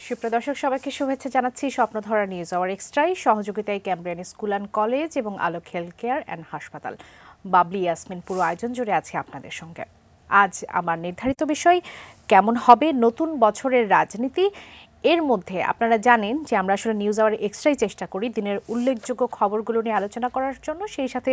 সুপ্রিয় দর্শক সবাইকে শুভেচ্ছা জানাচ্ছি স্বপ্নধারা নিউজ আওয়ার এক্সট্রাই সহযোগিতায় ক্যামব্রিয়ান স্কুল অ্যান্ড কলেজ এবং আলোক হেলথ কেয়ার অ্যান্ড হাসপাতাল। বাবলি ইয়াসমিন পুরো আয়োজন জুড়ে আছে আপনাদের সঙ্গে। আজ আমার নির্ধারিত বিষয় কেমন হবে নতুন বছরের রাজনীতি। এর মধ্যে আপনারা জানেন যে আমরা আসলে নিউজ আওয়ার এক্সট্রাই চেষ্টা করি দিনের উল্লেখযোগ্য খবরগুলো নিয়ে আলোচনা করার জন্য, সেই সাথে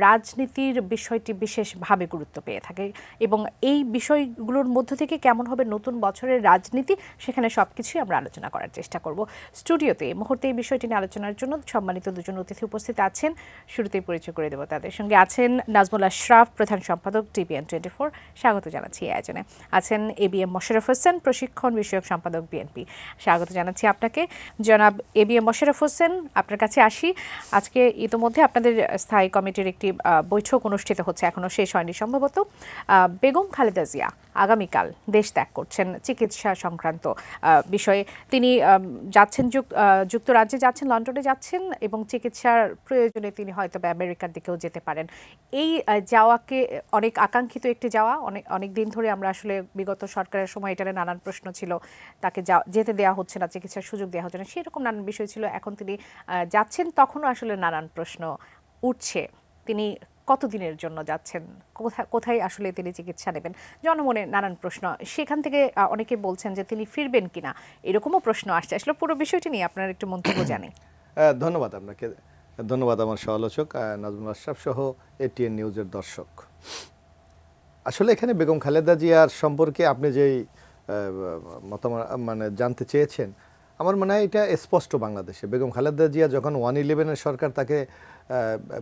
রাজনীতির বিষয়টি বিশেষভাবে গুরুত্ব পেয়ে থাকে এবং এই বিষয়গুলোর মধ্য থেকে কেমন হবে নতুন বছরের রাজনীতি সেখানে সবকিছুই আমরা আলোচনা করার চেষ্টা করব। স্টুডিওতে এই মুহূর্তে এই বিষয়টি নিয়ে আলোচনার জন্য সম্মানিত দুজন অতিথি উপস্থিত আছেন। শুরুতেই পরিচয় করে দেব তাদের সঙ্গে। আছেন নাজমুল আশরাফ, প্রধান সম্পাদক TVN24, স্বাগত জানাচ্ছি এই আয়োজনে। আছেন ABM মোশাররফ হোসেন, প্রশিক্ষণ বিষয়ক সম্পাদক BNP, স্বাগত জানাচ্ছি আপনাকে। জনাব ABM মোশাররফ হোসেন, আপনার কাছে আসি। আজকে ইতিমধ্যে আপনাদের স্থায়ী কমিটির একটি বৈঠক অনুষ্ঠিত হচ্ছে, এখনো শেষ হয়নি সম্ভবত। বেগম খালেদা জিয়া আগামীকাল দেশ ত্যাগ করছেন চিকিৎসা সংক্রান্ত বিষয়ে। তিনি যাচ্ছেন যুক্তরাজ্যে যাচ্ছেন, লন্ডনে যাচ্ছেন এবং চিকিৎসার প্রয়োজনে তিনি হয়তো আমেরিকার দিকেও যেতে পারেন। এই যাওয়াকে অনেক আকাঙ্ক্ষিত একটি যাওয়া, অনেক দিন ধরে আমরা আসলে বিগত সরকারের সময় এটার নানান প্রশ্ন ছিল, তাকে যেতে দেওয়া হচ্ছে না, চিকিৎসার সুযোগ দেওয়া হচ্ছে না, সেরকম নানান বিষয় ছিল। এখন তিনি যাচ্ছেন, তখনও আসলে নানান প্রশ্ন উঠছে। তিনি কতদিনের জন্য যাচ্ছেন, কোথায় আসলে তিনি চিকিৎসা নেবেন, জনমনে নানান প্রশ্ন। সেখান থেকে অনেকে বলছেন যে তিনি ফিরবেন কিনা, এরকমও প্রশ্ন আসছে। আসলে পুরো বিষয়টি নিয়ে আপনার একটু মন্তব্য জানি। ধন্যবাদ আপনাকে, ধন্যবাদ আমার সহ-আলোচক নাজমুল আশরাফ সহ ATN নিউজের দর্শক। আসলে এখানে বেগম খালেদা জিয়ার সম্পর্কে আপনি যেই মতামত জানতে চেয়েছেন, আমার মনে হয় এটা স্পষ্ট। বাংলাদেশে বেগম খালেদা জিয়া যখন 111-এর সরকার তাকে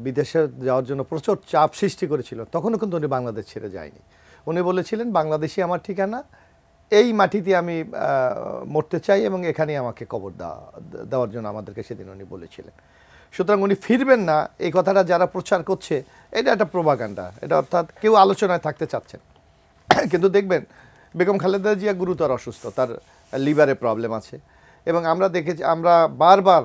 বিদেশে যাওয়ার জন্য প্রচুর চাপ সৃষ্টি করেছিল, তখনও কিন্তু উনি বাংলাদেশ ছেড়ে যায়নি। উনি বলেছিলেন বাংলাদেশই আমার ঠিকানা, এই মাটিতে আমি মরতে চাই এবং এখানেই আমাকে কবর দেওয়ার জন্য আমাদেরকে সেদিন উনি বলেছিলেন। সুতরাং উনি ফিরবেন না এই কথাটা যারা প্রচার করছে, এটা একটা প্রোপাগান্ডা। এটা অর্থাৎ কেউ আলোচনায় থাকতে চাচ্ছেন। কিন্তু দেখবেন বেগম খালেদা জিয়া গুরুতর অসুস্থ, তার লিভারে প্রবলেম আছে এবং আমরা দেখেছি, আমরা বারবার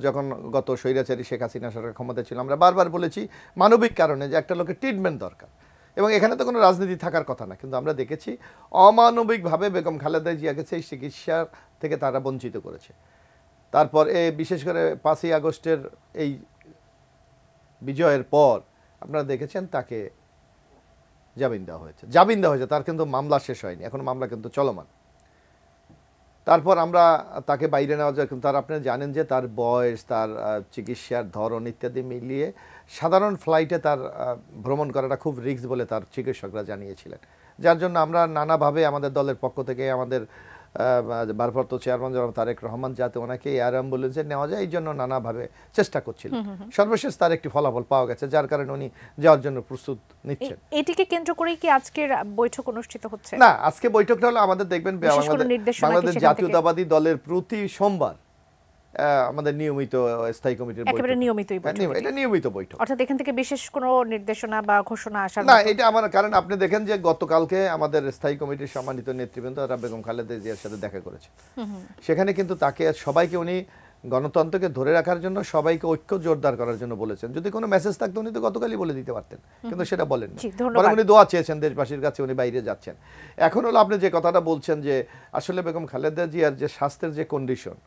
যখন গত স্বৈরাচারী শেখ হাসিনা সরকার ক্ষমতা ছিল, আমরা বারবার বলেছি মানবিক কারণে যে একটা লোকের ট্রিটমেন্ট দরকার এবং এখানে তো কোনো রাজনীতি থাকার কথা না। কিন্তু আমরা দেখেছি অমানবিকভাবে বেগম খালেদা জিয়াকে সেই চিকিৎসার থেকে তারা বঞ্চিত করেছে। তারপর বিশেষ করে 5ই আগস্টের এই বিজয়ের পর আপনারা দেখেছেন তাকে জামিন দেওয়া হয়েছে, তার কিন্তু মামলা শেষ হয়নি, এখন মামলা কিন্তু চলমান। তারপর আমরা তাকে বাইরে নেওয়া যায়, কিন্তু তার আপনারা জানেন যে তার বয়স, তার চিকিৎসার ধরন ইত্যাদি মিলিয়ে সাধারণ ফ্লাইটে তার ভ্রমণ করাটা খুব রিস্ক বলে তার চিকিৎসকরা জানিয়েছিলেন। যার জন্য আমরা নানাভাবে আমাদের দলের পক্ষ থেকে আমাদের ভারপ্রাপ্ত চেয়ারম্যান জনাব তারেক রহমান যাতে ওনাকে এয়ার অ্যাম্বুলেন্সে নেওয়া যায় এই জন্য নানাভাবে চেষ্টা করছিলেন। সর্বশেষ তার একটি ফলাফল পাওয়া গেছে, যার কারণে উনি যাওয়ার জন্য প্রস্তুত নিচ্ছেন। এটিকে কেন্দ্র করেই কি আজকের বৈঠক অনুষ্ঠিত হচ্ছে? না, আজকে বৈঠকটা হলো আমাদের দেখবেন বাংলাদেশ জাতীয়তাবাদী দলের প্রতি সোমবার আমাদের নিয়মিত স্থায়ী কমিটির বৈঠক, একেবারে নিয়মিতই বৈঠক, এটা নিয়মিত বৈঠক। অর্থাৎ এখান থেকে বিশেষ কোনো নির্দেশনা বা ঘোষণা আসার না, এটা আমার কারণ আপনি দেখেন যে গতকালকে আমাদের স্থায়ী কমিটির সম্মানিত নেতৃবৃন্দ তারা বেগম খালেদা জিয়ার সাথে দেখা করেছে। সেখানে কিন্তু তাকে সবাইকে উনি গণতন্ত্রকে ধরে রাখার জন্য সবাইকে ঐক্য জোরদার করার জন্য বলেছেন। যদি কোনো মেসেজ থাকতো উনি তো গতকালই বলে দিতে পারতেন, কিন্তু সেটা বলেন না। উনি দোয়া চেয়েছেন দেশবাসীর কাছে, উনি বাইরে যাচ্ছেন। এখন হলো আপনি যে কথাটা বলছেন যে আসলে বেগম খালেদা জিয়ার যে স্বাস্থ্যের যে কন্ডিশন,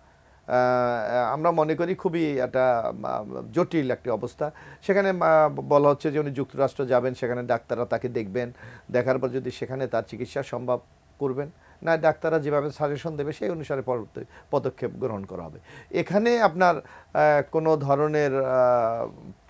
আমরা মনে করি খুবই একটা জটিল একটি অবস্থা। সেখানে বলা হচ্ছে যে উনি যুক্তরাষ্ট্র যাবেন, সেখানে ডাক্তাররা তাকে দেখবেন, দেখার পর যদি সেখানে তার চিকিৎসা সম্ভব করবেন, না ডাক্তাররা যেভাবে সাজেশন দেবে সেই অনুসারে পরবর্তী পদক্ষেপ গ্রহণ করা হবে। এখানে আপনার কোনো ধরনের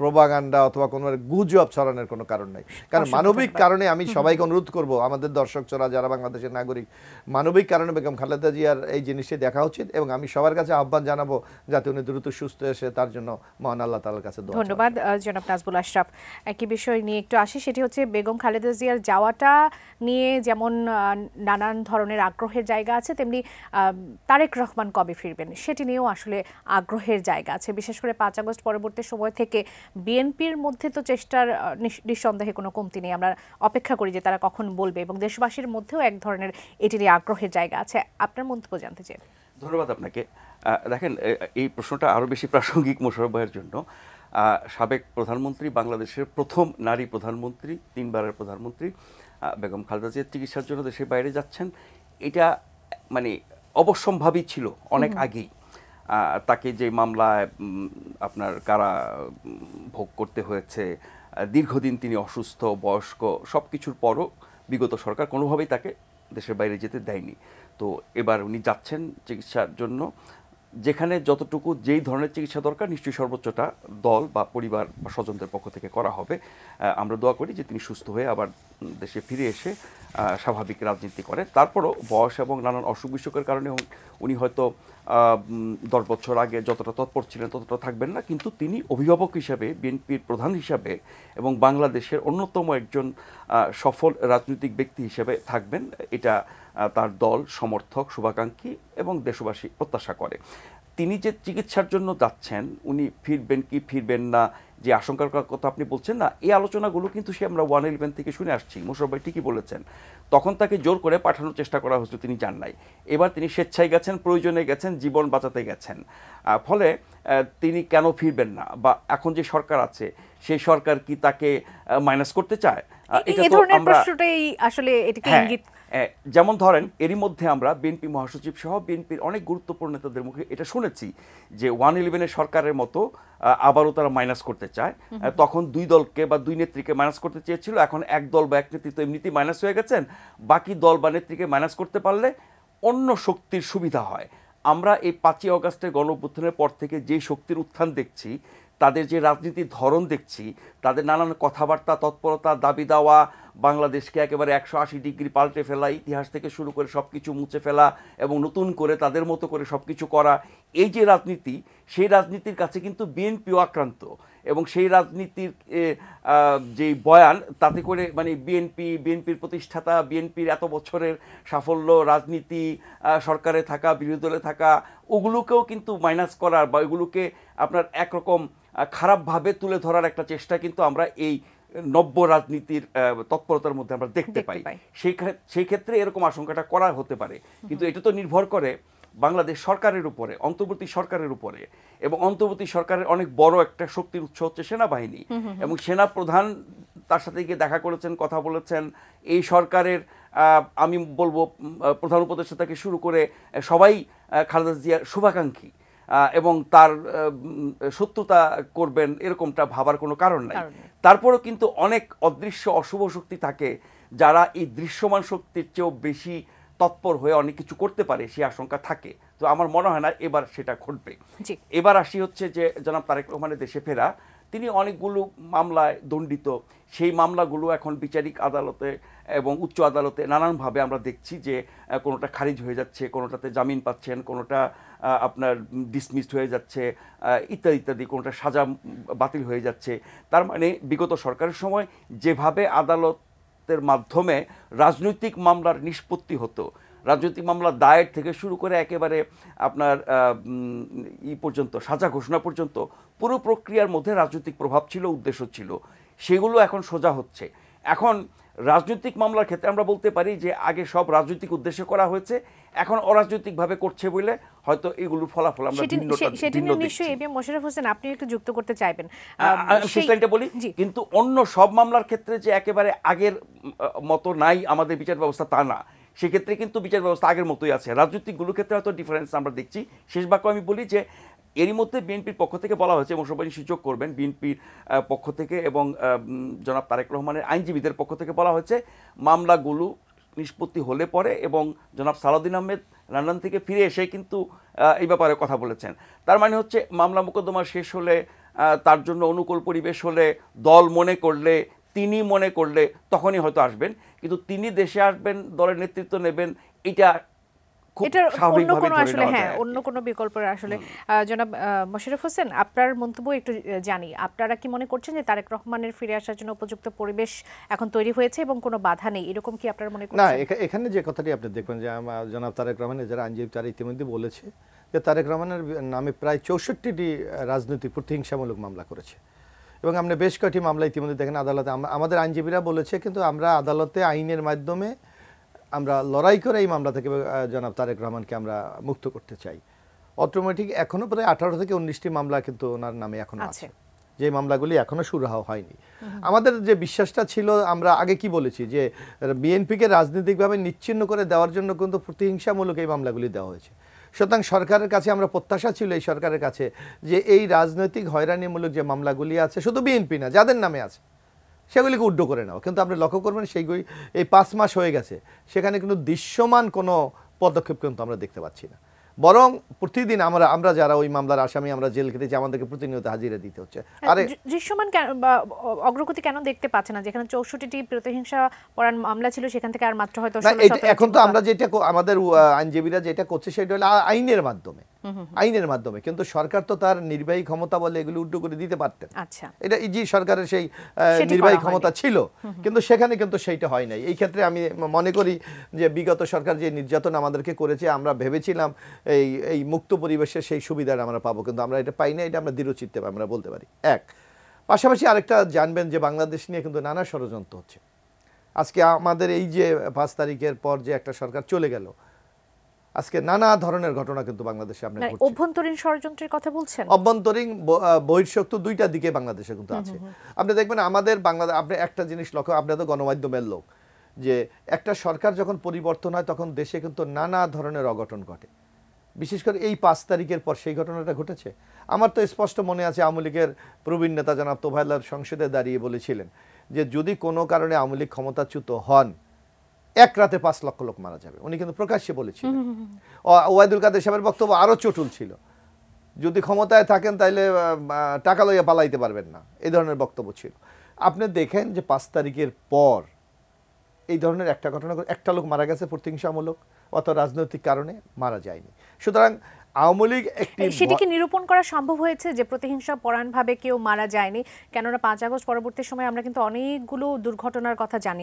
প্রোপাগান্ডা অথবা কোনো গুজব ছড়ানোর কোনো কারণ নাই। কারণ মানবিক কারণে আমি সবাইকে অনুরোধ করব, আমাদের দর্শক যারা বাংলাদেশের নাগরিক, মানবিক কারণে বেগম খালেদা জিয়ার এই জিনিসটি দেখা উচিত এবং আমি সবার কাছে আহ্বান জানাবো যাতে উনি দ্রুত সুস্থ এসে তার জন্য মহান আল্লাহ তাআলার কাছে দোয়া। ধন্যবাদ জনাব নাজমুল আশরাফ। একই বিষয় নিয়ে একটু আসি, সেটি হচ্ছে বেগম খালেদা জিয়ার যাওয়াটা নিয়ে যেমন নানান ধরনের আগ্রহের জায়গা আছে, তেমনি তারেক রহমান কবে ফিরবেন সেটি নিয়েও আসলে আগ্রহের জায়গা আছে। বিশেষ করে 5 আগস্ট পরবর্তী সময় থেকে বিএনপির মধ্যে তো চেষ্টার নিঃসন্দেহে কোনো কমতি নেই। আমরা অপেক্ষা করি যে তারা কখন বলবে এবং দেশবাসীর মধ্যেও এক ধরনের এটির আগ্রহের জায়গা আছে। আপনার মন্তব্য জানতে চাই। ধন্যবাদ আপনাকে। দেখেন, এই প্রশ্নটা আরও বেশি প্রাসঙ্গিক মোশাররফ ভাইয়ের জন্য। সাবেক প্রধানমন্ত্রী, বাংলাদেশের প্রথম নারী প্রধানমন্ত্রী, 3বারের প্রধানমন্ত্রী বেগম খালেদা জিয়া চিকিৎসার জন্য দেশের বাইরে যাচ্ছেন। এটা মানে অবশ্যম্ভাবী ছিল অনেক আগেই। তাকে যে মামলায় আপনার কারা ভোগ করতে হয়েছে, দীর্ঘদিন তিনি অসুস্থ, বয়স্ক, সব কিছুর পরও বিগত সরকার কোনোভাবেই তাকে দেশের বাইরে যেতে দেয়নি। তো এবার উনি যাচ্ছেন চিকিৎসার জন্য, যেখানে যতটুকু যেই ধরনের চিকিৎসা দরকার নিশ্চয়ই সর্বোচ্চটা দল বা পরিবার বা স্বজনদের পক্ষ থেকে করা হবে। আমরা দোয়া করি যে তিনি সুস্থ হয়ে আবার দেশে ফিরে এসে স্বাভাবিক রাজনীতি করেন। তারপরও বয়স এবং নানান অসুখ বিসুখের কারণে উনি হয়তো 10 বছর আগে যতটা তৎপর ছিলেন ততটা থাকবেন না, কিন্তু তিনি অভিভাবক হিসাবে, বিএনপির প্রধান হিসাবে এবং বাংলাদেশের অন্যতম একজন সফল রাজনৈতিক ব্যক্তি হিসেবে থাকবেন, এটা তার দল, সমর্থক, শুভাকাঙ্ক্ষী এবং দেশবাসী প্রত্যাশা করে। তিনি যে চিকিৎসার জন্য যাচ্ছেন, উনি ফিরবেন কি ফিরবেন না, যে আশঙ্কার কথা আপনি বলছেন না, এই আলোচনাগুলো কিন্তু সে আমরা 111 থেকে শুনে আসছি। মোশাররফ ভাই ঠিকই বলেছেন, তখন তাকে জোর করে পাঠানোর চেষ্টা করা হয়েছিল, তিনি যান নাই। এবার তিনি স্বেচ্ছায় গেছেন, প্রয়োজনে গেছেন, জীবন বাঁচাতে গেছেন। ফলে তিনি কেন ফিরবেন না, বা এখন যে সরকার আছে সেই সরকার কি তাকে মাইনাস করতে চায়? এই ধরনের প্রশ্নটাই আসলে এটাকে ইঙ্গিত। যেমন ধরেন, এরই মধ্যে আমরা বিএনপি মহাসচিব সহ বিএনপির অনেক গুরুত্বপূর্ণ নেতাদের মুখে এটা শুনেছি যে 111 সরকারের মতো আবারও তারা মাইনাস করতে চায়। তখন 2 দলকে বা 2 নেত্রীকে মাইনাস করতে চেয়েছিল, এখন এক দল বা এক নেতৃত্ব এমনিতেই মাইনাস হয়ে গেছেন, বাকি দল বা নেত্রীকে মাইনাস করতে পারলে অন্য শক্তির সুবিধা হয়। আমরা এই 5ই আগস্টের গণঅভ্যুত্থানের পর থেকে যে শক্তির উত্থান দেখছি, তাদের যে রাজনীতির ধরন দেখছি, তাদের নানান কথাবার্তা, তৎপরতা, দাবি দাওয়া, বাংলাদেশকে একেবারে 180 ডিগ্রি পাল্টে ফেলা, ইতিহাস থেকে শুরু করে সব কিছু মুছে ফেলা এবং নতুন করে তাদের মতো করে সব কিছু করা, এই যে রাজনীতি, সেই রাজনীতির কাছে কিন্তু বিএনপিও আক্রান্ত। এবং সেই রাজনীতির যে বয়ান, তাতে করে মানে বিএনপির প্রতিষ্ঠাতা, বিএনপির এত বছরের সাফল্য, রাজনীতি, সরকারে থাকা, বিরোধী দলে থাকা, ওগুলোকেও কিন্তু মাইনাস করার বা ওগুলোকে আপনার একরকম খারাপভাবে তুলে ধরার একটা চেষ্টা কিন্তু আমরা এই নব্য রাজনীতির তৎপরতার মধ্যে আমরা দেখতে পাই। সেই ক্ষেত্রে এরকম আশঙ্কাটা করা হতে পারে, কিন্তু এটা তো নির্ভর করে বাংলাদেশ সরকারের উপরে, অন্তর্বর্তী সরকারের উপরে। এবং অন্তর্বর্তী সরকারের অনেক বড় একটা শক্তির উৎস হচ্ছে সেনাবাহিনী, এবং সেনা প্রধান তার সাথে গিয়ে দেখা করেছেন, কথা বলেছেন। এই সরকারের আমি বলবো প্রধান উপদেষ্টা থেকে শুরু করে সবাই খালেদা জিয়ার শুভাকাঙ্ক্ষী, এবং তার শত্রুতা করবেন এরকমটা ভাবার কোনো কারণ নাই। তারপরেও কিন্তু অনেক অদৃশ্য অশুভ শক্তি থাকে যারা এই দৃশ্যমান শক্তির চেয়েও বেশি তৎপর হয়ে অনেক কিছু করতে পারে, সেই আশঙ্কা থাকে। তো আমার মনে হয় না এবার সেটা ঘটবে। এবার আসি হচ্ছে যে জনাব তারেক রহমানের দেশে ফেরা, তিনি অনেকগুলো মামলায় দণ্ডিত। সেই মামলাগুলো এখন বিচারিক আদালতে এবং উচ্চ আদালতে নানানভাবে আমরা দেখছি যে কোনোটা খারিজ হয়ে যাচ্ছে, কোনোটাতে জামিন পাচ্ছেন, কোনোটা আপনার ডিসমিসড হয়ে যাচ্ছে, ইত্যাদি ইত্যাদি, কোনোটা সাজা বাতিল হয়ে যাচ্ছে। তার মানে বিগত সরকারের সময় যেভাবে আদালতের মাধ্যমে রাজনৈতিক মামলার নিষ্পত্তি হতো, রাজনৈতিক মামলা দায়ের থেকে শুরু করে একেবারে আপনার পর্যন্ত সাজা ঘোষণা পর্যন্ত পুরো প্রক্রিয়ার মধ্যে রাজনৈতিক প্রভাব ছিল, উদ্দেশ্য ছিল, সেগুলো এখন সোজা হচ্ছে। এখন রাজনৈতিক মামলার ক্ষেত্রে আমরা বলতে পারি যে আগে সব রাজনৈতিক উদ্দেশ্যে করা হয়েছে, এখন অরাজনৈতিকভাবে করছে বলে হয়তো এগুলোর ফলাফল আমরা নিশ্চয়ই এবিএম মোশাররফ হোসেন আপনি একটু যুক্ত করতে চাইবেন। সেটা বলি, কিন্তু অন্য সব মামলার ক্ষেত্রে যে একেবারে আগের মতো নাই আমাদের বিচার ব্যবস্থা, তা না। সেক্ষেত্রে কিন্তু বিচার ব্যবস্থা আগের মতোই আছে। রাজনৈতিকগুলোর ক্ষেত্রে হয়তো ডিফারেন্স আমরা দেখছি। শেষ বাক্য আমি বলি যে এরই মধ্যে বিএনপির পক্ষ থেকে বলা হয়েছে, মোশাররফ ভাই সুযোগ করবেন, বিএনপির পক্ষ থেকে এবং জনাব তারেক রহমানের আইনজীবীদের পক্ষ থেকে বলা হয়েছে মামলাগুলো নিষ্পত্তি হলে পরে, এবং জনাব সালাউদ্দিন আহমেদ লন্ডন থেকে ফিরে এসে কিন্তু এই ব্যাপারে কথা বলেছেন। তার মানে হচ্ছে মামলা মোকদ্দমা শেষ হলে, তার জন্য অনুকূল পরিবেশ হলে, দল মনে করলে, তিনি মনে করলে তখনই হয়তো আসবেন। কিন্তু তিনি দেশে আসবেন, দলের নেতৃত্ব নেবেন, এটা অন্য কোনো আসলে অন্য কোনো বিকল্প আসলে। জনাব মোশাররফ হোসেন, আপনার মন্তব্য একটু জানি। আপনারা কি মনে করছেন যে তারেক রহমানের ফিরে আসার জন্য উপযুক্ত পরিবেশ এখন তৈরি হয়েছে এবং কোনো বাধা নেই, এরকম কি আপনারা মনে করছেন? না, এখানে যে কথাটি আপনি দেখবেন যে জনাব তারেক রহমানের যারা আইনজীবী তারা ইতিমধ্যে বলেছে যে তারেক রহমানের নামে প্রায় 64টি রাজনৈতিক প্রতিহিংসামূলক মামলা করেছে, এবং আপনি বেশ কয়েকটি মামলা ইতিমধ্যে দেখেন আদালতে। আমাদের আইনজীবীরা বলেছে, কিন্তু আমরা আদালতে আইনের মাধ্যমে আমরা লড়াই করে এই মামলা থেকে জনাব তারেক রহমানকে আমরা মুক্ত করতে চাই। অটোমেটিক এখনো প্রায় 18 থেকে 19টি মামলা কিন্তু ওনার নামে এখনো আছে, যে মামলাগুলি এখনো শুরু হয়নি। আমাদের যে বিশ্বাসটা ছিল, আমরা আগে কি বলেছি যে বিএনপিকে রাজনৈতিকভাবে নিচ্ছিন্ন করে দেওয়ার জন্য কিন্তু প্রতিহিংসামূলক এই মামলাগুলি দেওয়া হয়েছে। সুতরাং সরকারের কাছে আমরা প্রত্যাশা ছিল এই সরকারের কাছে যে এই রাজনৈতিক হয়রানিমূলক যে মামলাগুলি আছে, শুধু বিএনপি না, যাদের নামে আছে সেগুলিকে উড্ড করে নাও। কিন্তু আপনি লক্ষ্য করবেন সেইগুলি এই 5 মাস হয়ে গেছে, সেখানে কিন্তু দৃশ্যমান কোনো পদক্ষেপ কিন্তু আমরা দেখতে পাচ্ছি না। বরং প্রতিদিন আমরা যারা ওই মামলার আসামি, আমরা জেল খেটেছি, আমাদেরকে প্রতিনিয়ত হাজিরা দিতে হচ্ছে। আরে দৃশ্যমান অগ্রগতি কেন দেখতে পাচ্ছে না? যেখানে 64টি প্রতিহিংসা পরায়ণ মামলা ছিল, সেখান থেকে আর মাত্র হয়তো 16-17 এখন তো আমরা যেটা আমাদের আইনজীবীরা যেটা করছে সেটা হলো আইনের মাধ্যমে। কিন্তু সরকার তো তার নির্বাহী ক্ষমতা বলে এগুলো উড্ড করে দিতে পারতেন। আচ্ছা, এটা ইজি সরকারের সেই নির্বাহী ক্ষমতা ছিল, কিন্তু সেখানে কিন্তু সেইটা হয় নাই। এই ক্ষেত্রে আমি মনে করি যে বিগত সরকার যে নির্যাতন আমাদেরকে করেছে, আমরা ভেবেছিলাম এই মুক্ত পরিবেশে সেই সুবিধাটা আমরা পাবো, কিন্তু আমরা এটা পাই না। এটা আমরা দৃঢ়চিত্তে আমরা বলতে পারি। পাশাপাশি আরেকটা জানবেন যে বাংলাদেশ নিয়ে কিন্তু নানা ষড়যন্ত্র হচ্ছে। আজকে আমাদের এই যে 5 তারিখের পর যে একটা সরকার চলে গেল, আজকে নানা ধরনের ঘটনা কিন্তু বাংলাদেশে আপনি ঘটছে। অভ্যন্তরীণ ষড়যন্ত্রের কথা বলছেন? অভ্যন্তরীণ বহির্শক্তি দুইটা দিকে বাংলাদেশে কিন্তু আছে। আপনি দেখবেন আমাদের বাংলাদেশ, আপনি একটা জিনিস লক্ষ্য, আপনি তো গণমাধ্যমের লোক, যে একটা সরকার যখন পরিবর্তন হয় তখন দেশে কিন্তু নানা ধরনের অঘটন ঘটে। বিশেষ করে এই 5 তারিখের পর সেই ঘটনাটা ঘটেছে। আমার তো স্পষ্ট মনে আছে, আওয়ামী লীগের প্রবীণ নেতা জনাব তোফায়েল সংসদে দাঁড়িয়ে বলেছিলেন যে যদি কোনো কারণে আওয়ামী লীগ ক্ষমতাচ্যুত হন, 1 রাতে 5 লক্ষ লোক মারা যাবে। উনি কিন্তু প্রকাশ্যে বলেছিলেন। ওবায়দুল কাদের সাহেবের বক্তব্য আরো চটুল ছিল, যদি ক্ষমতায় থাকেন তাইলে টাকা লইয়া পালাইতে পারবেন না, এই ধরনের বক্তব্য ছিল। আপনি দেখেন যে 5 তারিখের পর এই ধরনের একটা ঘটনা, একটা লোক মারা গেছে প্রতিহিংসামূলক, অত রাজনৈতিক কারণে মারা যায়নি। সুতরাং আওয়ামী লীগ সেটি কি নিরূপণ করা সম্ভব হয়েছে যে প্রতিহিংসা পরায়ণভাবে কেউ মারা যায়নি? কেননা 5 আগস্ট পরবর্তী সময় আমরা কিন্তু অনেকগুলো দুর্ঘটনার কথা জানি।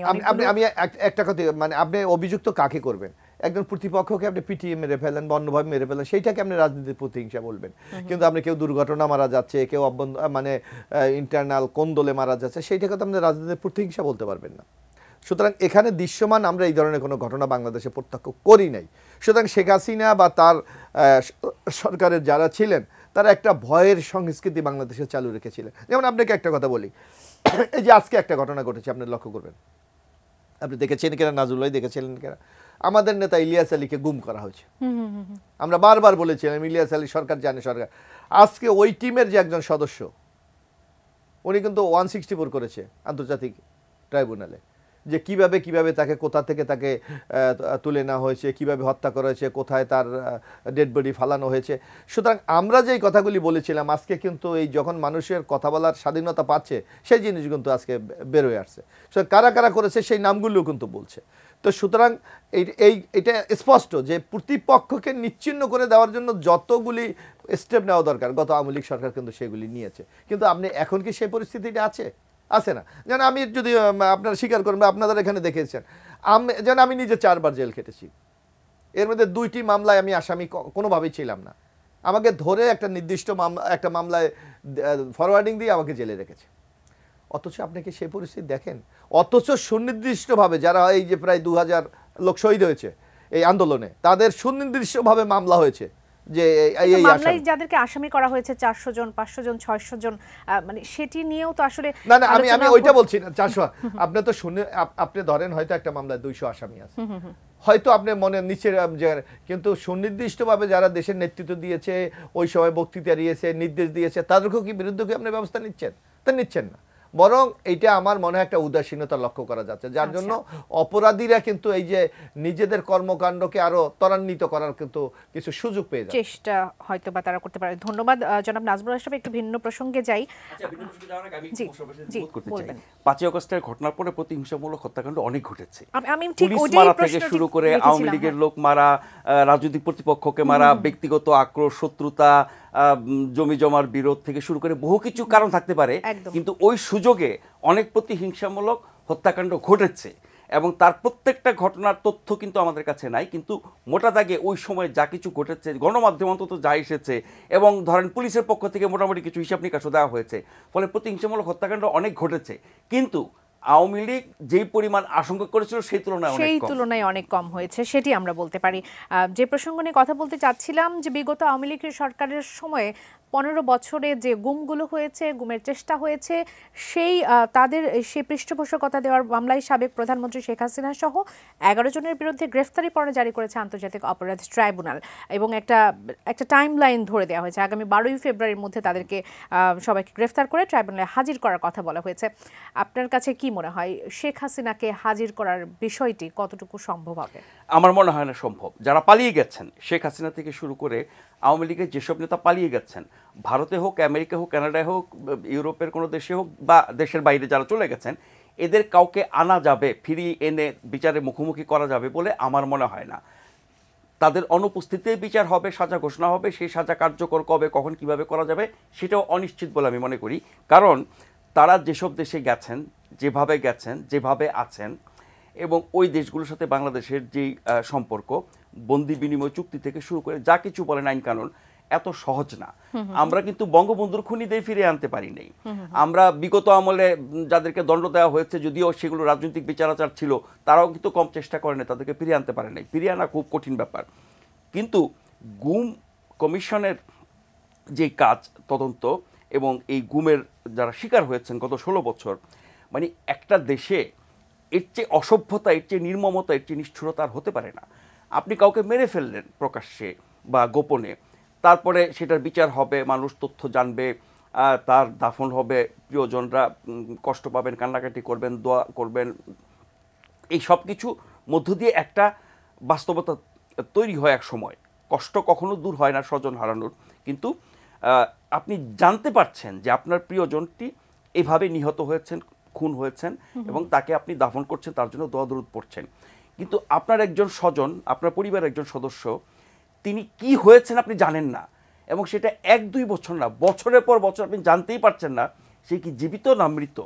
আমি একটা কথা, মানে আপনি অভিযুক্ত কাকে করবেন? একজন প্রতিপক্ষকে আপনি পিটিয়ে মেরে ফেলেন, বন্যভাবে মেরে ফেলেন, সেইটাকে আপনি রাজনীতির প্রতিহিংসা বলবেন। কিন্তু আপনি কেউ দুর্ঘটনা মারা যাচ্ছে, কেউ মানে ইন্টারনাল কোন্দলে মারা যাচ্ছে, সেইটাকে তো আপনি রাজনীতির প্রতিহিংসা বলতে পারবেন না। সুতরাং এখানে দৃশ্যমান আমরা এই ধরনের কোনো ঘটনা বাংলাদেশে প্রত্যক্ষ করি নাই। সুতরাং শেখ হাসিনা বা তার সরকারের যারা ছিলেন, তারা একটা ভয়ের সংস্কৃতি বাংলাদেশে চালু রেখেছিলেন। যেমন আপনাকে একটা কথা বলি, এই যে আজকে একটা ঘটনা ঘটেছে, আপনি লক্ষ্য করবেন, আপনি দেখেছেন কিনা, নাজুল ভাই দেখেছিলেন কিনা, আমাদের নেতা ইলিয়াস আলীকে গুম করা হয়েছে। আমরা বারবার বলেছিলাম ইলিয়াস আলী সরকার জানে, সরকার। আজকে ওই টিমের যে একজন সদস্য, উনি কিন্তু 164 করেছে আন্তর্জাতিক ট্রাইব্যুনালে, যে কিভাবে তাকে কোথা থেকে তাকে তুলে নেওয়া হয়েছে, কিভাবে হত্যা করা হয়েছে, কোথায় তার ডেড বডি ফালানো হয়েছে। সুতরাং আমরা যেই কথাগুলি বলেছিলাম, আজকে কিন্তু এই যখন মানুষের কথা বলার স্বাধীনতা পাচ্ছে, সেই জিনিস কিন্তু আজকে বেরোয় আসছে। কারা কারা করেছে সেই নামগুলোও কিন্তু বলছে। তো সুতরাং এটা স্পষ্ট যে প্রতিপক্ষকে নিচ্ছিন্ন করে দেওয়ার জন্য যতগুলি স্টেপ নেওয়া দরকার গত আওয়ামী লীগ সরকার কিন্তু সেগুলি নিয়েছে। কিন্তু আপনি এখন কি সেই পরিস্থিতিটা আছে না? যেন আমি যদি আপনারা স্বীকার করেন, আপনারা এখানে দেখেছেন, যেন আমি নিজে 4 বার জেল খেটেছি। এর মধ্যে 2টি মামলায় আমি আসামি কোনোভাবেই ছিলাম না। আমাকে ধরে একটা নির্দিষ্ট একটা মামলায় ফরওয়ার্ডিং দিয়ে আমাকে জেলে রেখেছে। অথচ আপনি কি সেই পরিস্থিতি দেখেন? অথচ সুনির্দিষ্টভাবে যারা এই যে প্রায় 2000 লোক শহীদ হয়েছে এই আন্দোলনে, তাদের সুনির্দিষ্টভাবে মামলা হয়েছে যে এই মামলায় যাদেরকে আসামি করা হয়েছে 400 জন, 500 জন, 600 জন, মানে সেটি নিয়েও তো আসলে না, আমি ওইটা বলছি না। 400 আপনি তো শুনে, আপনি ধরেন হয়তো একটা মামলায় 200 আসামি আছে, হয়তো আপনি মনে নিচে, কিন্তু সুনির্দিষ্টভাবে যারা দেশের নেতৃত্ব দিয়েছে, ওই সময় বক্তৃতা দিয়েছে, নির্দেশ দিয়েছে, তাদেরকেও কি বিরুদ্ধে কি আপনি ব্যবস্থা নিচ্ছেন? তা নিচ্ছেন না। বরং এইটা আমার মনে হয় একটা উদাসীনতা লক্ষ্য করা যাচ্ছে, যার জন্য অপরাধীরা কিন্তু এই যে নিজেদের কর্মকাণ্ডকে আরো ত্বরান্বিত করার কিন্তু কিছু সুযোগ পেয়ে যাচ্ছে, চেষ্টা হয়তো বা তারা করতে পারে। ধন্যবাদ জনাব নাজমুল আশরাফ। একটু ভিন্ন প্রসঙ্গে যাই। 5 আগস্টের ঘটনার পরে প্রতিহিংসামূলক হত্যাকাণ্ড অনেক ঘটেছে। আমি ঠিক ওইটাই থেকে শুরু করে আওয়ামী লীগের লোক মারা, রাজনৈতিক প্রতিপক্ষকে মারা, ব্যক্তিগত আক্রোশ, শত্রুতা, জমি জমার বিরোধ থেকে শুরু করে বহু কিছু কারণ থাকতে পারে, কিন্তু ওই সুযোগে অনেক প্রতিহিংসামূলক হত্যাকাণ্ড ঘটেছে এবং তার প্রত্যেকটা ঘটনার তথ্য কিন্তু আমাদের কাছে নাই। কিন্তু মোটা দাগে ওই সময় যা কিছু ঘটেছে, গণমাধ্যম অন্তত যা এসেছে, এবং ধরেন পুলিশের পক্ষ থেকে মোটামুটি কিছু হিসাব নিকাশও দেওয়া হয়েছে, ফলে প্রতিহিংসামূলক হত্যাকাণ্ড অনেক ঘটেছে। কিন্তু আওয়ামী লীগ যেই পরিমাণ আশঙ্কা করেছিল সেই তুলনায় অনেক কম হয়েছে, সেটি আমরা বলতে পারি। যে প্রসঙ্গ নিয়ে কথা বলতে চাচ্ছিলাম, যে বিগত আওয়ামী লীগের সরকারের সময়ে 15 বছরে যে গুমগুলো হয়েছে, গুমের চেষ্টা হয়েছে, সেই তাদের সেই পৃষ্ঠপোষকতা দেওয়ার মামলায় সাবেক প্রধানমন্ত্রী শেখ হাসিনা সহ 11 জনের বিরুদ্ধে গ্রেফতারি পরোয়ানা জারি করেছে আন্তর্জাতিক অপরাধ ট্রাইব্যুনাল এবং একটা টাইম লাইন ধরে দেওয়া হয়েছে। আগামী 12ই ফেব্রুয়ারির মধ্যে তাদেরকে সবাইকে গ্রেফতার করে ট্রাইব্যুনালে হাজির করার কথা বলা হয়েছে। আপনার কাছে কি মনে হয় শেখ হাসিনাকে হাজির করার বিষয়টি কতটুকু সম্ভব হবে? আমার মনে হয় না সম্ভব। যারা পালিয়ে গেছেন, শেখ হাসিনা থেকে শুরু করে আওয়ামী লীগের যেসব নেতা পালিয়ে গেছেন, ভারতে হোক, আমেরিকা হোক, কানাডায় হোক, ইউরোপের কোনো দেশে হোক বা দেশের বাইরে যারা চলে গেছেন, এদের কাউকে আনা যাবে, ফিরিয়ে এনে বিচারে মুখোমুখি করা যাবে বলে আমার মনে হয় না। তাদের অনুপস্থিতিতে বিচার হবে, সাজা ঘোষণা হবে, সেই সাজা কার্যকর কবে, কখন, কিভাবে করা যাবে সেটাও অনিশ্চিত বলে আমি মনে করি। কারণ তারা যেসব দেশে গেছেন, যেভাবে আছেন এবং ওই দেশগুলোর সাথে বাংলাদেশের যেই সম্পর্ক, বন্দি বিনিময় চুক্তি থেকে শুরু করে যা কিছু বলেন আইন কানুন, এত সহজ না। আমরা কিন্তু বঙ্গবন্ধুর খুনিদের ফিরে আনতে পারি নাই। আমরা বিগত আমলে যাদেরকে দণ্ড দেওয়া হয়েছে, যদিও সেগুলো রাজনৈতিক বিচারাচার ছিল, তারাও কিন্তু কম চেষ্টা করেনি, তাদেরকে ফিরিয়ে আনতে পারে নাই। ফিরিয়ে আনা খুব কঠিন ব্যাপার। কিন্তু গুম কমিশনের যে কাজ, তদন্ত এবং এই গুমের যারা শিকার হয়েছেন গত 16 বছর, মানে একটা দেশে এর চেয়ে অসভ্যতা, এর চেয়ে নির্মমতা, এর চেয়ে নিষ্ঠুরতা আর হতে পারে না। আপনি কাউকে মেরে ফেললেন প্রকাশ্যে বা গোপনে, তারপরে সেটার বিচার হবে, মানুষ তথ্য জানবে, তার দাফন হবে, প্রিয়জনরা কষ্ট পাবেন, কান্নাকাটি করবেন, দোয়া করবেন, এই সব কিছু মধ্য দিয়ে একটা বাস্তবতা তৈরি হয় এক সময়। কষ্ট কখনো দূর হয় না স্বজন হারানোর, কিন্তু আপনি জানতে পারছেন যে আপনার প্রিয়জনটি এভাবে নিহত হয়েছেন, খুন হয়েছেন এবং তাকে আপনি দাফন করছেন, তার জন্য দোয়া দরুদ পড়ছেন। কিন্তু আপনার একজন স্বজন, আপনার পরিবারের একজন সদস্য, তিনি কি হয়েছেন আপনি জানেন না, এবং সেটা 1-2 বছর না, বছরের পর বছর আপনি জানতেই পারছেন না সে কি জীবিত না মৃত।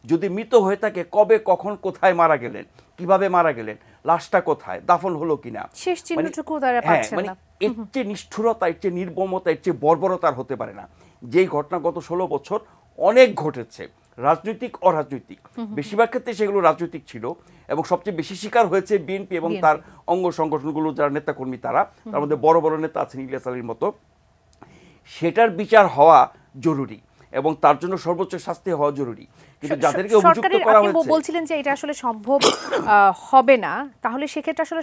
যদি মৃত হয়ে থাকে, কবে, কখন, কোথায় মারা গেলেন, কিভাবে মারা গেলেন, লাশটা কোথায়, দাফন হলো কিনা, শেষ চিহ্নটুকু তারা পাচ্ছেন না। এর চেয়ে নিষ্ঠুরতা, এর চেয়ে নির্মমতা, এর চেয়ে বর্বরতা আর হতে পারে না। যেই ঘটনা গত 16 বছর অনেক ঘটেছে, রাজনৈতিক অরাজনৈতিক, বেশিরভাগ ক্ষেত্রে সেগুলো রাজনৈতিক ছিল এবং সবচেয়ে বেশি শিকার হয়েছে বিএনপি এবং তার অঙ্গ সংগঠনগুলো, যারা নেতাকর্মী, তার মধ্যে বড় বড় নেতা আছেন ইলিয়াস আলীর মতো। সেটার বিচার হওয়া জরুরি এবং তার জন্য সর্বোচ্চ শাস্তি হওয়া জরুরি। কিন্তু যাদেরকে অভিযুক্ত করা হয়েছে, আপনি বলছিলেন যে এটা আসলে সম্ভব হবে না, তাহলে সেক্ষেত্রে আসলে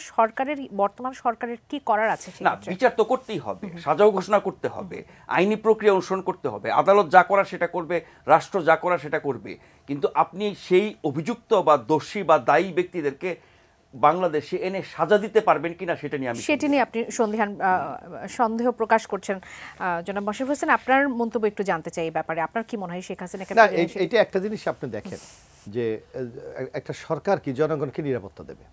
বর্তমান সরকারের কি করার আছে? না, বিচার তো করতেই হবে, সাজাও ঘোষণা করতে হবে, আইনি প্রক্রিয়া অনুসরণ করতে হবে, আদালত যা করা সেটা করবে, রাষ্ট্র যা করা সেটা করবে। কিন্তু আপনি সেই অভিযুক্ত বা দোষী বা দায়ী ব্যক্তিদেরকে বাংলাদেশে এনে সাজা দিতে পারবেন কিনা সেটা নিয়ে আপনি সন্দেহ প্রকাশ করছেন। জনাব মোশাররফ হোসেন, আপনার মন্তব্য একটু জানতে চাই এই ব্যাপারে। আপনার কি মনে হয় শেখ হাসিনাকে? না, এটা একটা জিনিস আপনি দেখেন যে একটা সরকার কি জনগণকে নিরাপত্তা দেবে,